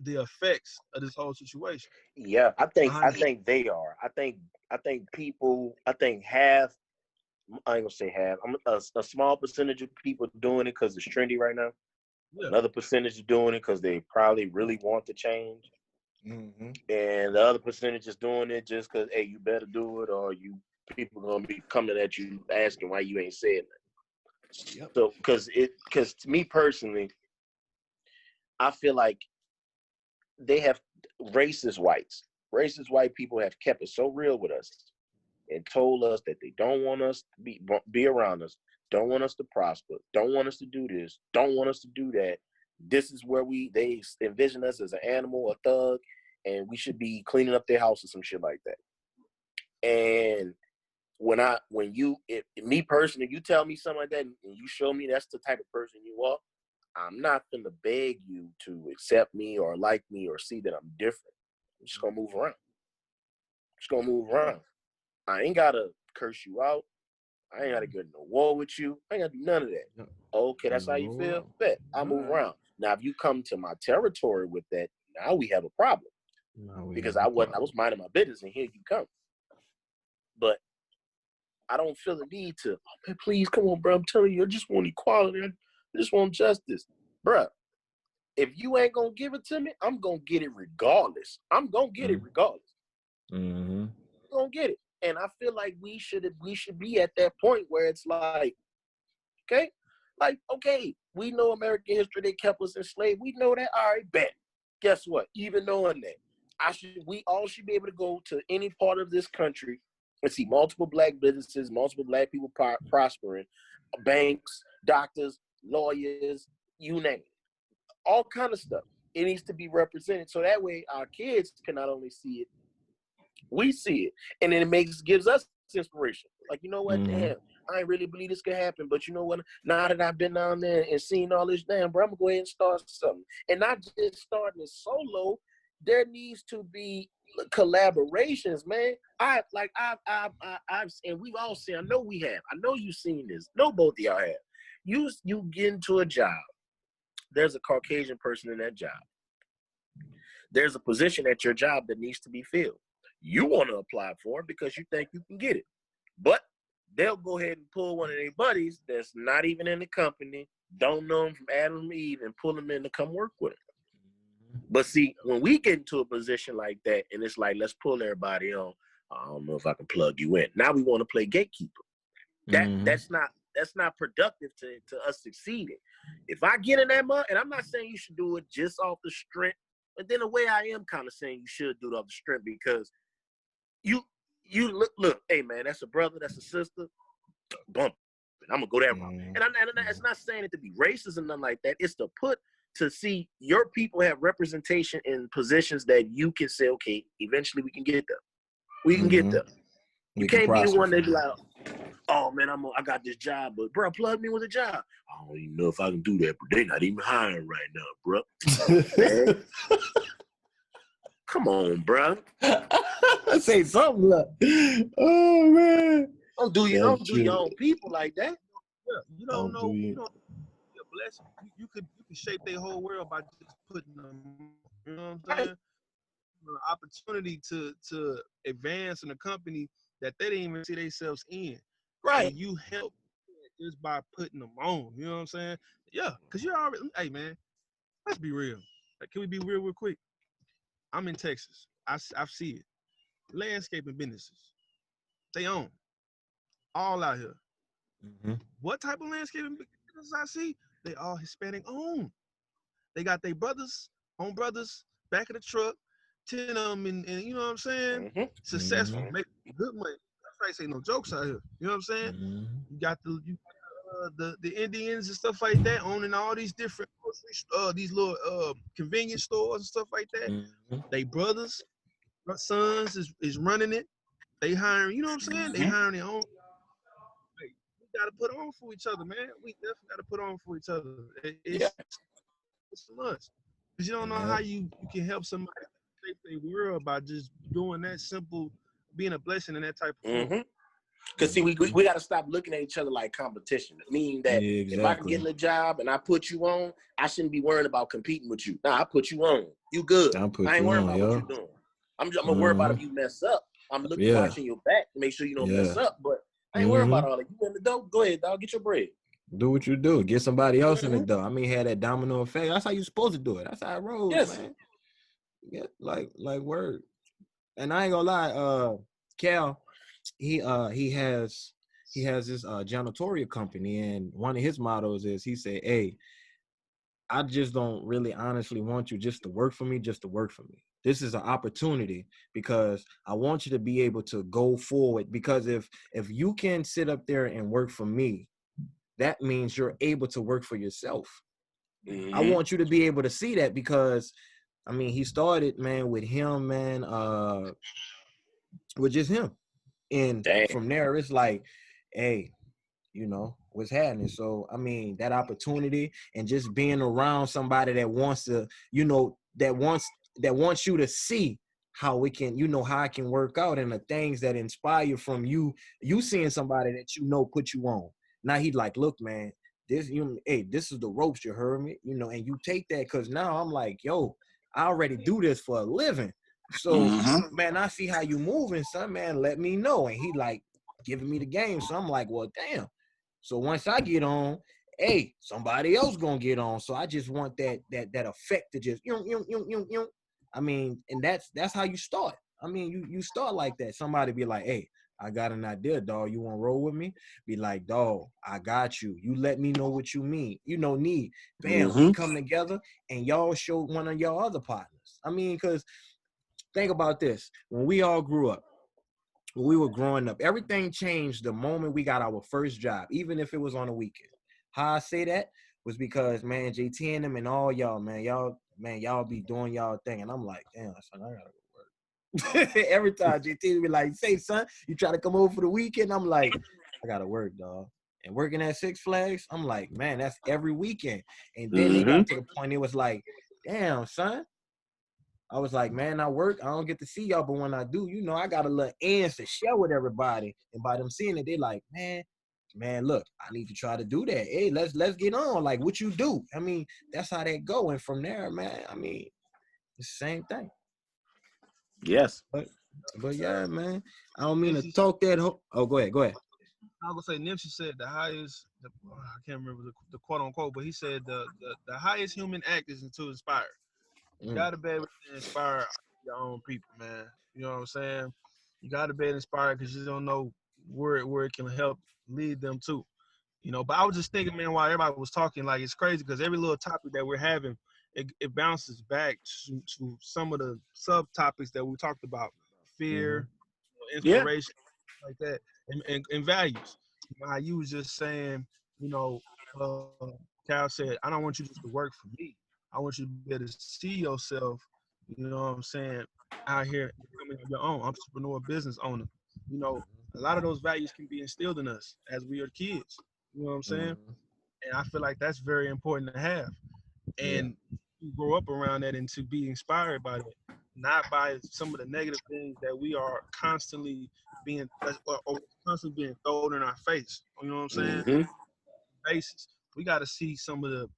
the effects of this whole situation. Yeah, I think they are. I think people. I think half. I ain't gonna say half. I'm a small percentage of people doing it because it's trendy right now. Yeah. Another percentage is doing it because they probably really want to change. And the other percentage is doing it just because, hey, you better do it, or people gonna be coming at you asking why you ain't said nothing. Yep. So, because to me personally, I feel like they have racist white people have kept it so real with us and told us that they don't want us to be around us, don't want us to prosper, don't want us to do this, don't want us to do that. This is where they envision us as an animal, a thug, and we should be cleaning up their house or some shit like that. And me personally, you tell me something like that and you show me that's the type of person you are, I'm not gonna beg you to accept me or like me or see that I'm different. I'm just gonna move around. I ain't gotta curse you out. I ain't gotta get in a war with you. I ain't gotta do none of that. Okay, that's how you feel? Bet. I'll move around. Now, if you come to my territory with that, now we have a problem. Because I was minding my business and here you come. But I don't feel the need to, oh man, please come on, bro. I'm telling you, I just want equality. I just want justice. Bruh, if you ain't gonna give it to me, I'm gonna get it regardless. I'm gonna get it regardless. Mm-hmm. I'm gonna get it. And I feel like we should be at that point where it's like, okay, we know American history, they kept us enslaved. We know that. All right, bet. Guess what? Even knowing that, we all should be able to go to any part of this country and see multiple black businesses, multiple black people prospering, banks, doctors, lawyers, you name it. All kind of stuff. It needs to be represented. So that way our kids can not only see it, we see it. And then it gives us inspiration. Like, you know what, damn, I ain't really believe this could happen. But you know what? Now that I've been down there and seen all this, damn, bro, I'm gonna go ahead and start something. And not just starting it solo. There needs to be collaborations, man. I've and we've all seen, I know we have. I know you've seen this. No, both of y'all have. You get into a job. There's a Caucasian person in that job. There's a position at your job that needs to be filled. You want to apply for it because you think you can get it. But they'll go ahead and pull one of their buddies that's not even in the company, don't know them from Adam and Eve, and pull them in to come work with them. But see, when we get into a position like that, and it's like, let's pull everybody on, I don't know if I can plug you in. Now we want to play gatekeeper. That's not productive to us succeeding. If I get in that mud, and I'm not saying you should do it just off the strength, but then the way I am kind of saying you should do it off the strength, because you look, hey man, that's a brother, that's a sister, bump. I'm gonna go that route. And it's not saying it to be racist and nothing like that. It's to see your people have representation in positions that you can say, okay, eventually we can get them. We can get them. You can't be the one that be like, oh man, I got this job, but bro, plug me with a job. I don't even know if I can do that, but they're not even hiring right now, bro. Man. Come on, bro. I say something. Look. Oh man, don't do your own people like that. Yeah, you don't know. You don't be a blessing. You could shape their whole world by just putting them. You know what I'm saying? An opportunity to advance in a company that they didn't even see themselves in. Right. And you help just by putting them on. You know what I'm saying? Yeah, because you're already. Hey man, let's be real. Like, can we be real quick? I'm in Texas. I see it. Landscaping businesses, they own all out here. What type of landscaping businesses I see? They all Hispanic owned. They got their brothers back of the truck, 10 of them, and you know what I'm saying? Successful, make good money. That's right, ain't no jokes out here. You know what I'm saying? You got the Indians and stuff like that owning all these different these little convenience stores and stuff like that. They brothers, sons is running it. They hiring, you know what I'm saying? They hiring their own. Hey, we gotta put on for each other, man. We definitely gotta put on for each other. It's a must. Because you don't know how you can help somebody shape their world by just doing that simple, being a blessing in that type of form. Because see, we got to stop looking at each other like competition. Meaning that if I can get in a job and I put you on, I shouldn't be worrying about competing with you. Nah, I put you on. You good. I ain't worrying about what you're doing. I'm gonna worry about if you mess up. I'm watching your back to make sure you don't mess up. But I ain't worrying about all that. You in the dope? Go ahead, dog. Get your bread. Do what you do. Get somebody else in the dough. I mean, had that domino effect. That's how you supposed to do it. That's how it rolls, man. Yeah, like word. And I ain't gonna lie, Cal, he has this janitorial company, and one of his mottos is he said, "Hey, I just don't really honestly want you just to work for me, This is an opportunity because I want you to be able to go forward. Because if you can sit up there and work for me, that means you're able to work for yourself. I want you to be able to see that because, I mean, he started, man, with him, man, with just him. And from there, it's like, hey, you know, what's happening. So, I mean, that opportunity and just being around somebody that wants to, you know, that wants you to see how we can, you know, how I can work out and the things that inspire from you seeing somebody that, you know, put you on. Now he's like, look, man, this is the ropes, you heard me, you know, and you take that because now I'm like, yo, I already do this for a living. So, man, I see how you moving, son, man, let me know. And he like giving me the game. So I'm like, well, damn. So once I get on, hey, somebody else gonna get on. So I just want that effect to just I mean, and that's how you start. I mean, you start like that. Somebody be like, hey, I got an idea, dog. You want to roll with me? Be like, dog, I got you. You let me know what you mean. Need. Bam, we come together and y'all show one of y'all other partners. I mean, because think about this. When we all grew up, when we were growing up, everything changed the moment we got our first job, even if it was on a weekend. How I say that was because, man, JT and them and all y'all, y'all be doing y'all thing. And I'm like, damn, son, I gotta go work. Every time JT be like, say, son, you try to come over for the weekend? I'm like, I gotta work, dog. And working at Six Flags, I'm like, man, that's every weekend. And then they got to the point, it was like, damn, son. I was like, man, I work. I don't get to see y'all, but when I do, I got a little ends to share with everybody. And by them seeing it, they like, man, look, I need to try to do that. Hey, let's get on. Like, what you do? I mean, that's how that go. And from there, man, I mean, it's the same thing. Yes. But yeah, man, I don't mean to talk that. Oh, go ahead. I was gonna say Nipsey said the highest. I can't remember the quote unquote, but he said the highest human act is to inspire. You gotta be able to inspire your own people, man. You know what I'm saying? You gotta be inspired because you don't know where it can help lead them to. But I was just thinking, man, while everybody was talking, like it's crazy because every little topic that we're having, it bounces back to some of the subtopics that we talked about: fear, inspiration, like that, and values. How you was just saying, uh, Cal said, I don't want you just to work for me. I want you to be able to see yourself, you know what I'm saying, out here becoming your own entrepreneur, business owner. A lot of those values can be instilled in us as we are kids. You know what I'm saying? And I feel like that's very important to have. And you grow up around that and to be inspired by that, not by some of the negative things that we are constantly or constantly being thrown in our face. You know what I'm saying? Basis. We got to see some of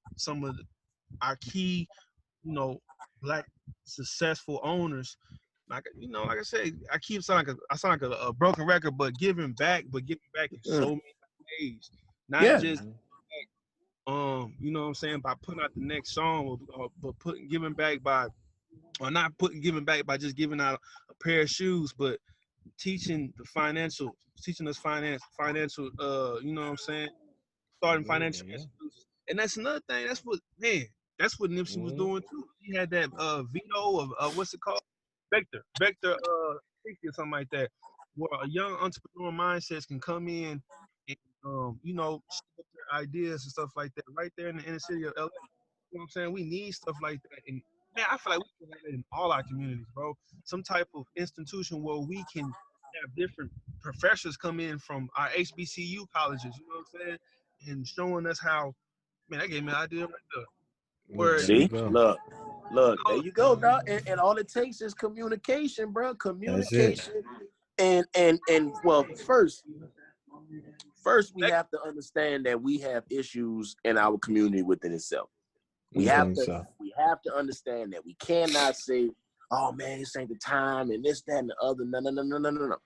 our key, black successful owners. Like I said, I sound like a broken record, but giving back in so many ways, not just you know what I'm saying, by putting out the next song, but giving back by, or not giving back by just giving out a pair of shoes, but teaching us financial, you know what I'm saying, starting financial institutions. And that's another thing. That's what Nipsey was doing too. He had that veto of what's it called? Vector 60 or something like that, where a young entrepreneur mindsets can come in and shape up their ideas and stuff like that right there in the inner city of LA. You know what I'm saying? We need stuff like that. And man, I feel like we can have that in all our communities, bro. Some type of institution where we can have different professors come in from our HBCU colleges, you know what I'm saying? And showing us how, man, that gave me an idea right there. Where, see, look, there you go, dog. And all it takes is communication, bro. Communication. And well, first we have to understand that we have issues in our community within itself. We have to understand that we cannot say, oh man, this ain't the time and this, that, and the other. No.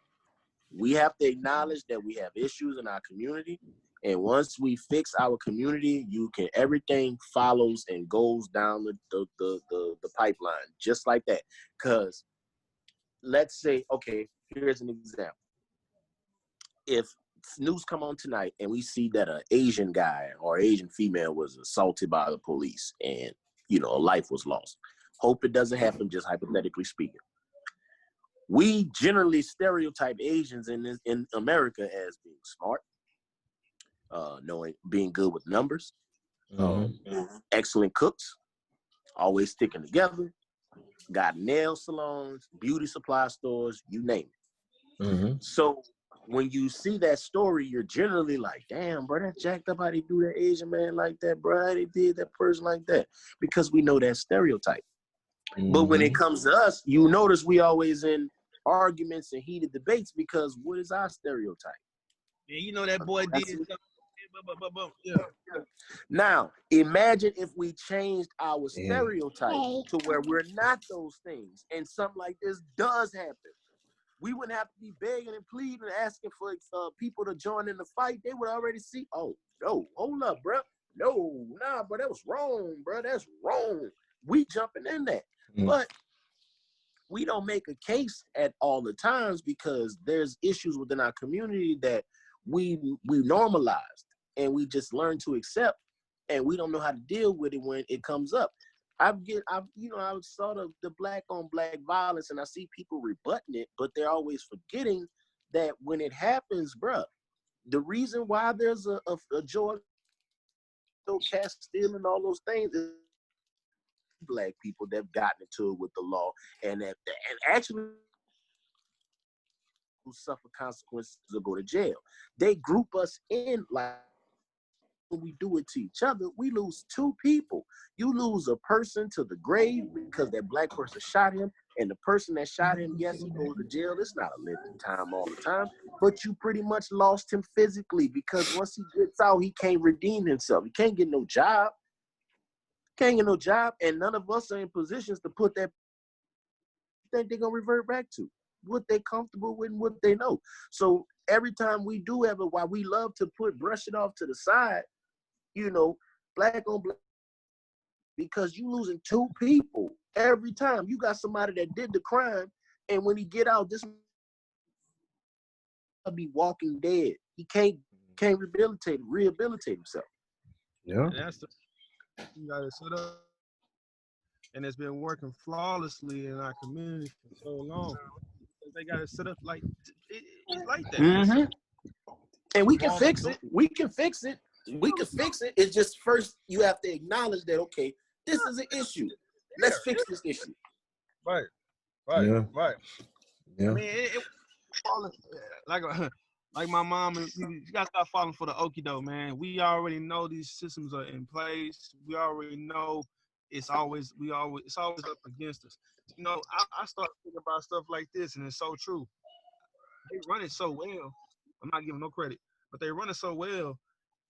We have to acknowledge that we have issues in our community. And once we fix our community, everything follows and goes down the pipeline, just like that. Because let's say, okay, here's an example. If news come on tonight and we see that an Asian guy or Asian female was assaulted by the police and, a life was lost. Hope it doesn't happen, just hypothetically speaking. We generally stereotype Asians in America as being smart, being good with numbers, excellent cooks, always sticking together, got nail salons, beauty supply stores, you name it. So when you see that story, you're generally like, damn, bro, that jacked up how they do that Asian man like that, bro, how they did that person like that, because we know that stereotype. But when it comes to us, you notice we always in arguments and heated debates because what is our stereotype? Yeah, that boy did something. Yeah. Now, imagine if we changed our stereotype to where we're not those things and something like this does happen. We wouldn't have to be begging and pleading and asking for people to join in the fight. They would already see, oh, no, hold up, bro. no, nah, bro, that was wrong, bro. That's wrong. We jumping in that. But we don't make a case at all the times because there's issues within our community that we normalized and we just learn to accept, and we don't know how to deal with it when it comes up. I saw the black on black violence, and I see people rebutting it, but they're always forgetting that when it happens, bruh, the reason why there's a George cast stealing all those things is black people that have gotten into it with the law and actually suffer consequences or go to jail. They group us in like when we do it to each other, we lose two people. You lose a person to the grave because that black person shot him, and the person that shot him, yes, he goes to jail. It's not a lengthy time all the time, but you pretty much lost him physically because once he gets out, he can't redeem himself. He can't get no job. Can't get no job, and none of us are in positions to put that thing they're gonna revert back to what they're comfortable with and what they know. So every time we do have it, while we love to brush it off to the side, black on black, because you losing two people every time. You got somebody that did the crime, and when he get out, this will be walking dead. He can't rehabilitate himself. Yeah. And that's the you got to set up, and it's been working flawlessly in our community for so long. They got to set up like it's like that. Mm-hmm. And we can fix it. We can fix it. We can fix it. It's just first you have to acknowledge that, okay, this is an issue. Let's fix this issue. Right. Yeah. I mean, it like my mom, you gotta stop falling for the okie doke, man. We already know these systems are in place. We already know it's always up against us. I start thinking about stuff like this, and it's so true. They run it so well. I'm not giving no credit, but they run it so well.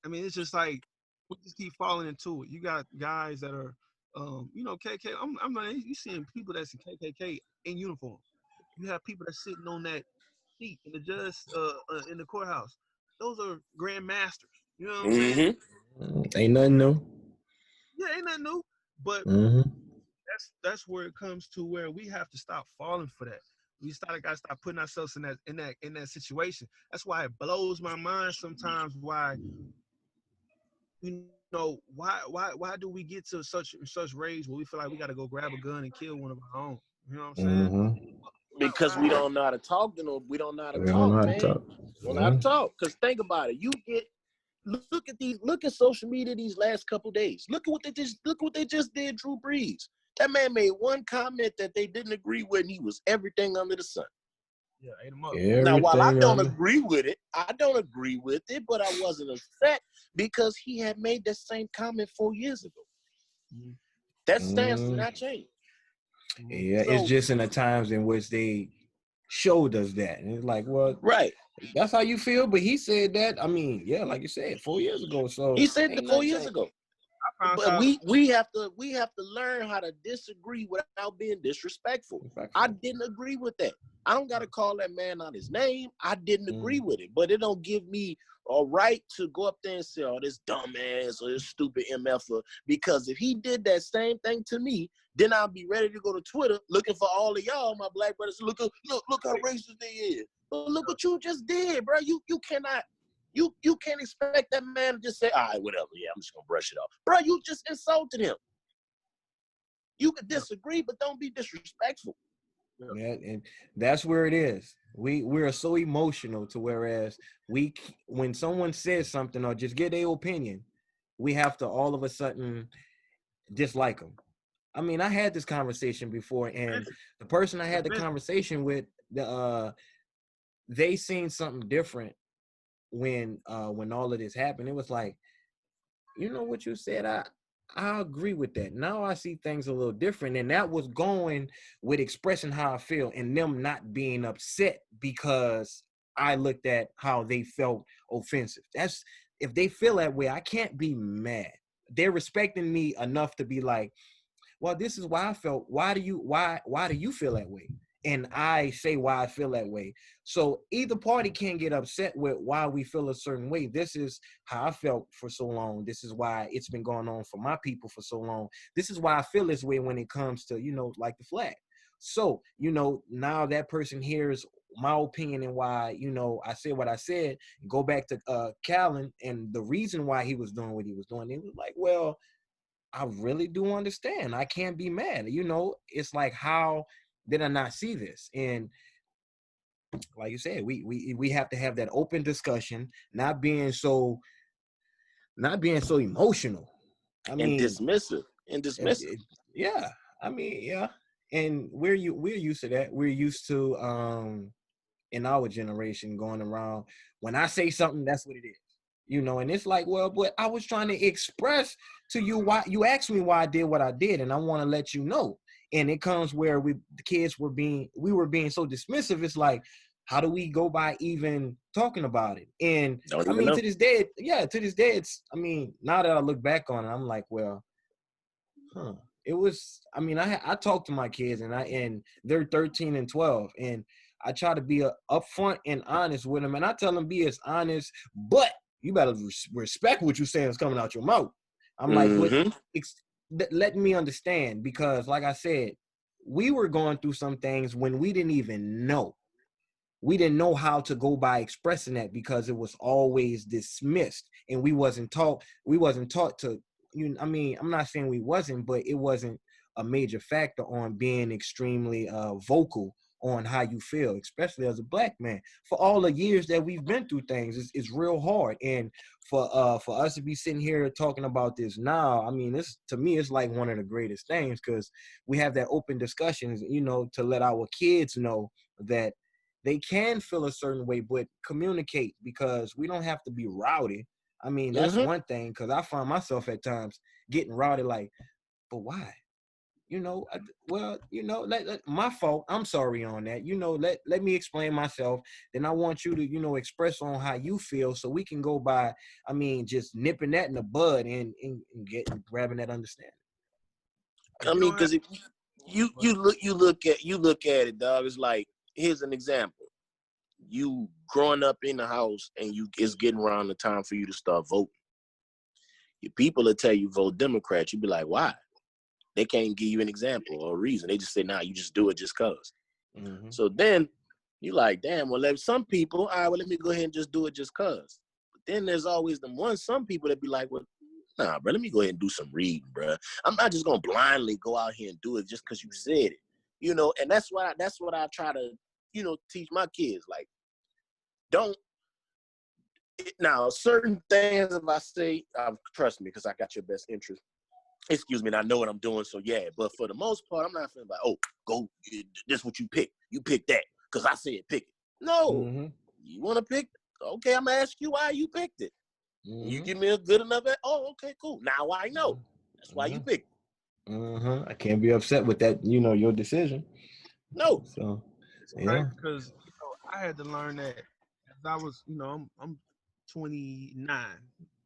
I mean, it's just like we just keep falling into it. You got guys that are, KK. I'm not. You seeing people that's in KKK in uniform. You have people that's sitting on that seat in the judge in the courthouse. Those are grand masters. You know what I'm saying? Ain't nothing new. Yeah, ain't nothing new. But that's where it comes to where we have to stop falling for that. We gotta stop putting ourselves in that situation. That's why it blows my mind sometimes why why do we get to such rage where we feel like we gotta go grab a gun and kill one of our own? You know what I'm saying? Because we don't know how to talk to them. We don't know how to We talk, don't know how man. to talk. We don't know how to talk. Because think about it. Look at social media these last couple days. Look at what they just did, Drew Brees. That man made one comment that they didn't agree with, and he was everything under the sun. Yeah, ate him up. Now, while I don't agree with it, but I wasn't upset because he had made that same comment 4 years ago. That stance did not change. Yeah, so, it's just in the times in which they showed us that. And it's like, well, right. That's how you feel, but he said that. I mean, yeah, like you said, 4 years ago. So he said that 4 years ago. But we have to learn how to disagree without being disrespectful. I didn't agree with that. I don't got to call that man on his name. I didn't agree with it, but it don't give me a right to go up there and say, "Oh, this dumbass or this stupid MFer." Because if he did that same thing to me, then I'll be ready to go to Twitter looking for all of y'all, my black brothers. Look how racist they is. But look what you just did, bro. You cannot. You can't expect that man to just say, all right, whatever. Yeah, I'm just going to brush it off. Bro, you just insulted him. You can disagree, but don't be disrespectful. Yeah, and that's where it is. We're so emotional to whereas when someone says something or just get their opinion, we have to all of a sudden dislike them. I mean, I had this conversation before, and the person I had the conversation with, they seen something different when all of this happened. It was like, you know what you said, I agree with that. Now I see things a little different, and that was going with expressing how I feel and them not being upset because I looked at how they felt offensive. That's if they feel that way, I can't be mad. They're respecting me enough to be like, well, this is why I felt. Why do you feel that way? and I say why I feel that way. So either party can't get upset with why we feel a certain way. This is how I felt for so long. This is why it's been going on for my people for so long. This is why I feel this way when it comes to, like the flag. So, now that person hears my opinion and why, I said what I said, go back to Callan and the reason why he was doing what he was doing. It was like, well, I really do understand. I can't be mad. It's like, how did I not see this? And like you said, we have to have that open discussion, not being so emotional. I And mean, dismissive. yeah. I mean, yeah. And we're used to that. We're used to in our generation going around, when I say something, that's what it is. And it's like, well, but I was trying to express to you why you asked me why I did what I did, and I want to let you know. And it comes where the kids were being so dismissive. It's like, how do we go by even talking about it? And Don't I even mean, know. to this day, it's, now that I look back on it, I'm like, well, it was, I talk to my kids, and they're 13 and 12, and I try to be upfront and honest with them, and I tell them, be as honest, but you better respect what you're saying is coming out your mouth. I'm like, but let me understand, because like I said, we were going through some things when we didn't even know. We didn't know how to go by expressing that, because it was always dismissed, and we wasn't taught to, I'm not saying we wasn't, but it wasn't a major factor on being extremely vocal on how you feel, especially as a black man. For all the years that we've been through things, it's real hard. And for us to be sitting here talking about this now, this, to me, it's like one of the greatest things, because we have that open discussions, to let our kids know that they can feel a certain way, but communicate, because we don't have to be rowdy. That's one thing, because I find myself at times getting rowdy, like, but why? My fault. I'm sorry on that. Let me explain myself. Then I want you to, express on how you feel, so we can go by, just nipping that in the bud and grabbing that understanding. Because if you look at it, dog, it's like, here's an example. You growing up in the house, and it's getting around the time for you to start voting. Your people will tell you vote Democrat. You be like, why? They can't give you an example or a reason. They just say, nah, you just do it just cause. So then you like, damn, well, some people, all right, well, let me go ahead and just do it just cause. But then there's always some people that be like, well, nah, bro, let me go ahead and do some reading, bro. I'm not just gonna blindly go out here and do it just because you said it. And that's what I try to, teach my kids. Like, now, certain things, if I say, trust me, because I got your best interest. Excuse me, and I know what I'm doing, so yeah. But for the most part, I'm not feeling like, oh, go, this is what you pick. You pick that, because I said pick it. No. You want to pick? Okay, I'm going to ask you why you picked it. You give me a good enough, oh, okay, cool. Now I know. That's why you picked it. I can't be upset with that, your decision. No. So, yeah. Because, I had to learn that as I was, I'm 29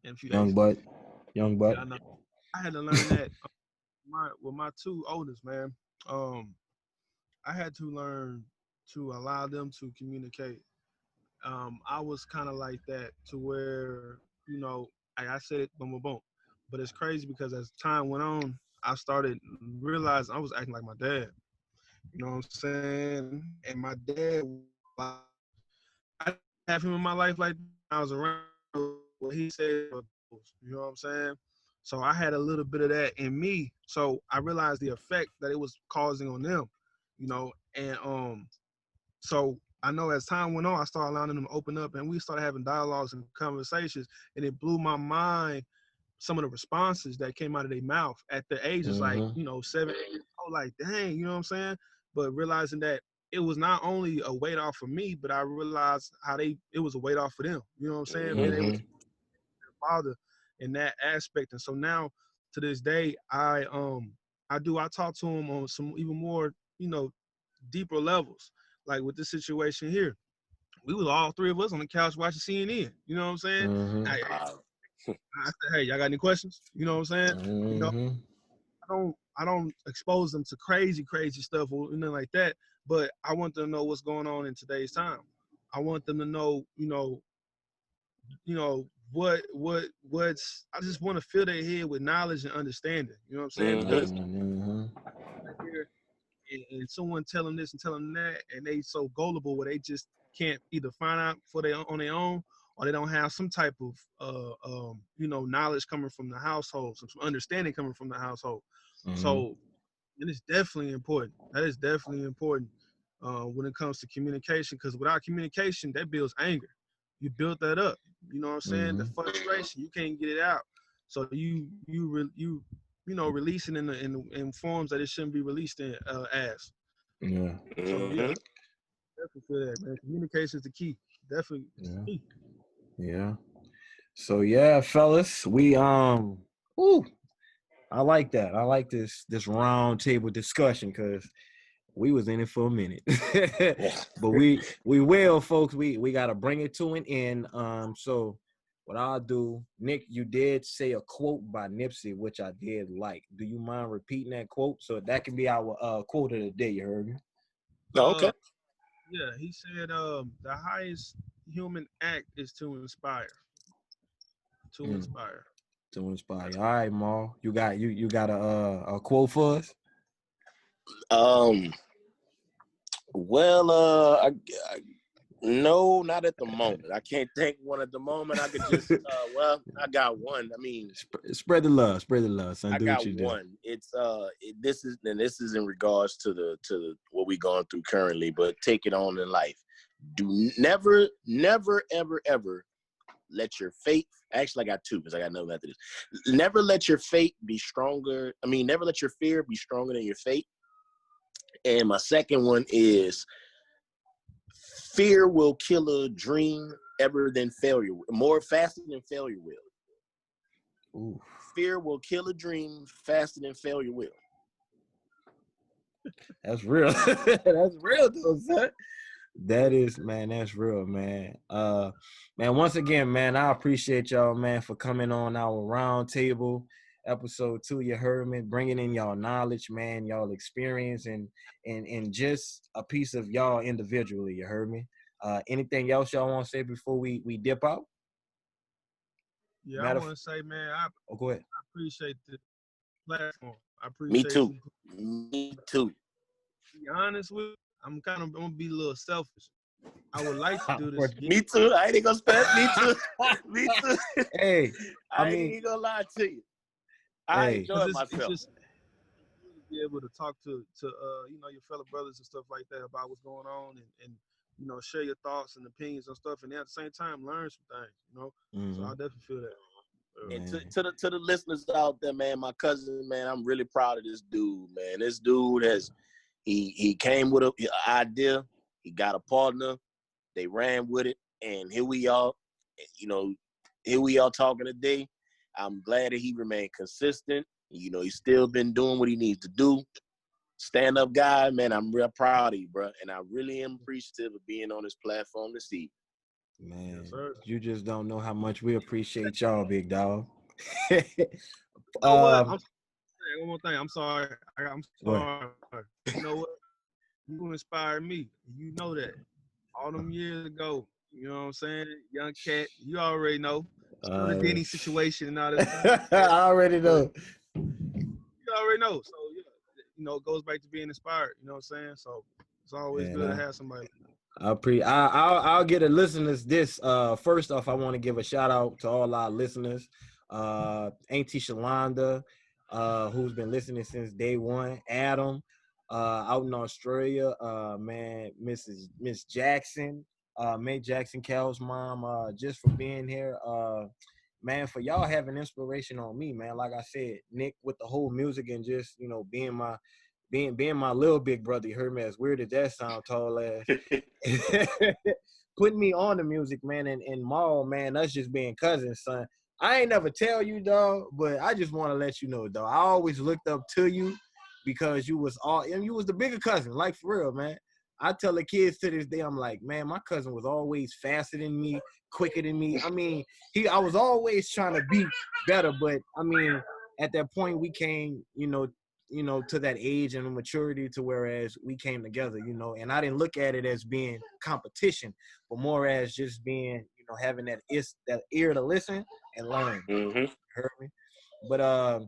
in a few days. Young butt. Yeah, I know. I had to learn that with my two oldest, man. I had to learn to allow them to communicate. I was kind of like that, to where, I said it, boom, boom, boom. But it's crazy, because as time went on, I started realizing I was acting like my dad. You know what I'm saying? And my dad, I didn't have him in my life like that. I was around what he said. You know what I'm saying? So I had a little bit of that in me. So I realized the effect that it was causing on them, and so I know as time went on, I started allowing them to open up, and we started having dialogues and conversations, and it blew my mind, some of the responses that came out of their mouth at the ages, like, 7, 8 years old, like, dang, you know what I'm saying? But realizing that it was not only a weight off for me, but I realized it was a weight off for them. You know what I'm saying? Being able to father in that aspect. And so now to this day, I talk to him on some even more, deeper levels. Like with this situation here, we was all three of us on the couch watching CNN. You know what I'm saying? I said, hey, y'all got any questions? You know what I'm saying? I don't expose them to crazy stuff or anything like that. but I want them to know what's going on in today's time. I want them to know, what's. I just want to fill their head with knowledge and understanding. You know what I'm saying? Because here and someone tell them this and tell them that, and they so gullible where they just can't either find out on their own, or they don't have some type of knowledge coming from the household, some understanding coming from the household. So it is definitely important. That is definitely important when it comes to communication, because without communication, that builds anger. You build that up. You know what I'm saying? The frustration, you can't get it out. So releasing in forms that it shouldn't be released in as. Yeah. So yeah, definitely feel that, man. Communication is the key. Definitely key. Yeah. So yeah, fellas, we I like that. I like this round table discussion because we was in it for a minute. But we will, folks. We gotta bring it to an end. So what I'll do, Nick, you did say a quote by Nipsey, which I did like. Do you mind repeating that quote? So that can be our quote of the day, you heard me? Okay. Yeah, he said the highest human act is to inspire. To inspire. To inspire. All right, Ma. You got a quote for us? Well, no, not at the moment. I can't think one at the moment. I could just I got one. I mean, spread the love, son. I got one. It's this is in regards to the what we going through currently, but take it on in life. Do never ever let your faith. Actually, I got two because I got another after this. Never let your fate be stronger. I mean, never let your fear be stronger than your fate. And my second one is, fear will kill a dream ever than failure, more faster than failure will. Ooh. Fear will kill a dream faster than failure will. That's real. That's real though, son. That is, man, that's real, man. Man, once again, man, I appreciate y'all, man, for coming on our round table episode 2. You heard me, bringing in y'all knowledge, man, y'all experience, and just a piece of y'all individually. You heard me. Anything else y'all want to say before we dip out? Yeah, I want to say, man, go ahead. I appreciate the platform. I Me appreciate too. You. Me too. To be honest with you, I'm gonna be a little selfish. I would like to do this again. Me too. I ain't gonna spend. Me too. Me too. Hey, I ain't even gonna lie to you. I enjoy myself. It's just be able to talk to your fellow brothers and stuff like that about what's going on, and share your thoughts and opinions and stuff, and at the same time learn some things. So I definitely feel that. And to the listeners out there, man, my cousin, man, I'm really proud of this dude, man. This dude he came with an idea, he got a partner, they ran with it, and here we are, here we are talking today. I'm glad that he remained consistent. He's still been doing what he needs to do. Stand up guy, man. I'm real proud of you, bro, and I really am appreciative of being on this platform this evening. Man, yes, you just don't know how much we appreciate y'all, big dog. One more thing. I'm sorry. I'm sorry. You know what? You inspired me. You know that. All them years ago, you know what I'm saying? Young cat, you already know. The Denny situation and all that. I already know. You already know. So, yeah, it goes back to being inspired. You know what I'm saying? So, it's always good to have somebody. I'll get a listeners this. First off, I want to give a shout out to all our listeners. Auntie Shalonda, who's been listening since day one. Adam, out in Australia. Man, Miss Jackson, May Jackson, Cal's mom. Just for being here. Man, for y'all having inspiration on me, man. Like I said, Nick, with the whole music and just being my little big brother. You heard me, as weird as that sound, tall ass. Putting me on the music, man, and Maul, man, us just being cousins, son. I ain't never tell you, dog, but I just want to let you know, dog. I always looked up to you because you was the bigger cousin, like for real, man. I tell the kids to this day, I'm like, man, my cousin was always faster than me, quicker than me. I mean, I was always trying to be better, but I mean, at that point we came, you know, to that age and maturity to whereas we came together, you know, and I didn't look at it as being competition, but more as just being, you know, having that ear to listen and learn. Mm-hmm. Heard me? But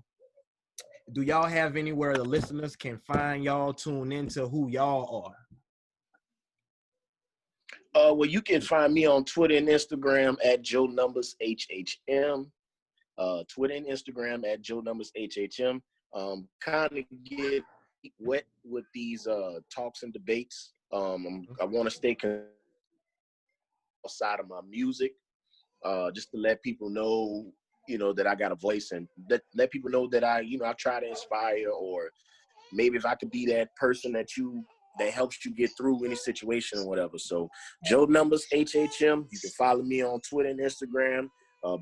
do y'all have anywhere the listeners can find y'all, tune into who y'all are? Well, you can find me on Twitter and Instagram at Joe Numbas HHM. Twitter and Instagram at Joe Numbas HHM. Kind of get wet with these talks and debates. I want to stay outside of my music, just to let people know, you know, that I got a voice, and let people know that I try to inspire, or maybe if I could be that person that helps you get through any situation or whatever. So Joe Numbas HHM. You can follow me on Twitter and Instagram.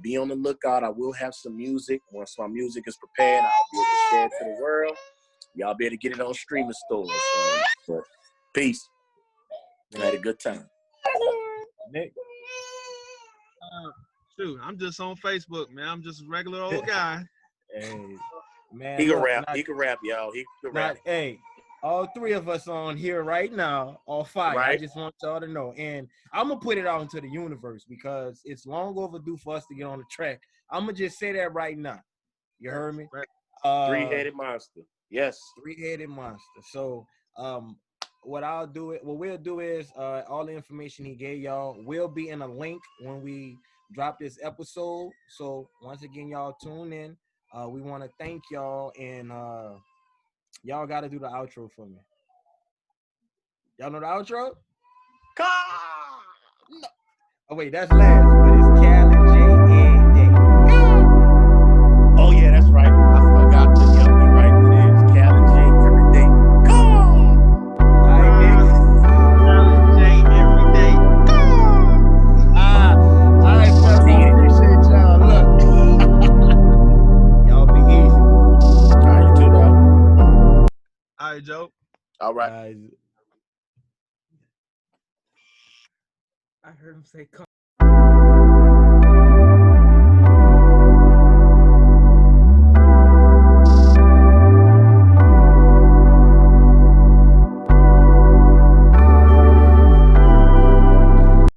Be on the lookout. I will have some music. Once my music is prepared, I'll be able to share it to the world. Y'all be able to get it on streaming stores. But peace. I had a good time. Nick? Shoot, I'm just on Facebook, man. I'm just a regular old guy. Hey, man. He can look, rap. He can rap, y'all. He can rap. Hey, all three of us on here right now on fire. Right. I just want y'all to know. And I'm going to put it out into the universe because it's long overdue for us to get on the track. I'm going to just say that right now. You heard me? Three-headed monster. Yes. Three-headed monster. So what we'll do is all the information he gave y'all will be in a link when we drop this episode. So once again, y'all tune in. We want to thank y'all, and y'all got to do the outro for me. Y'all know the outro? No. Oh wait, that's last, but it's Cal and J and Day. Oh yeah, that's right. I forgot to yell me right. It is Cal and J every day. All right, Nick. J every day. All right, fellas. I appreciate y'all. Look, y'all be easy. All right, you too, dog. All right, Joe. All right. I heard him say, "Come."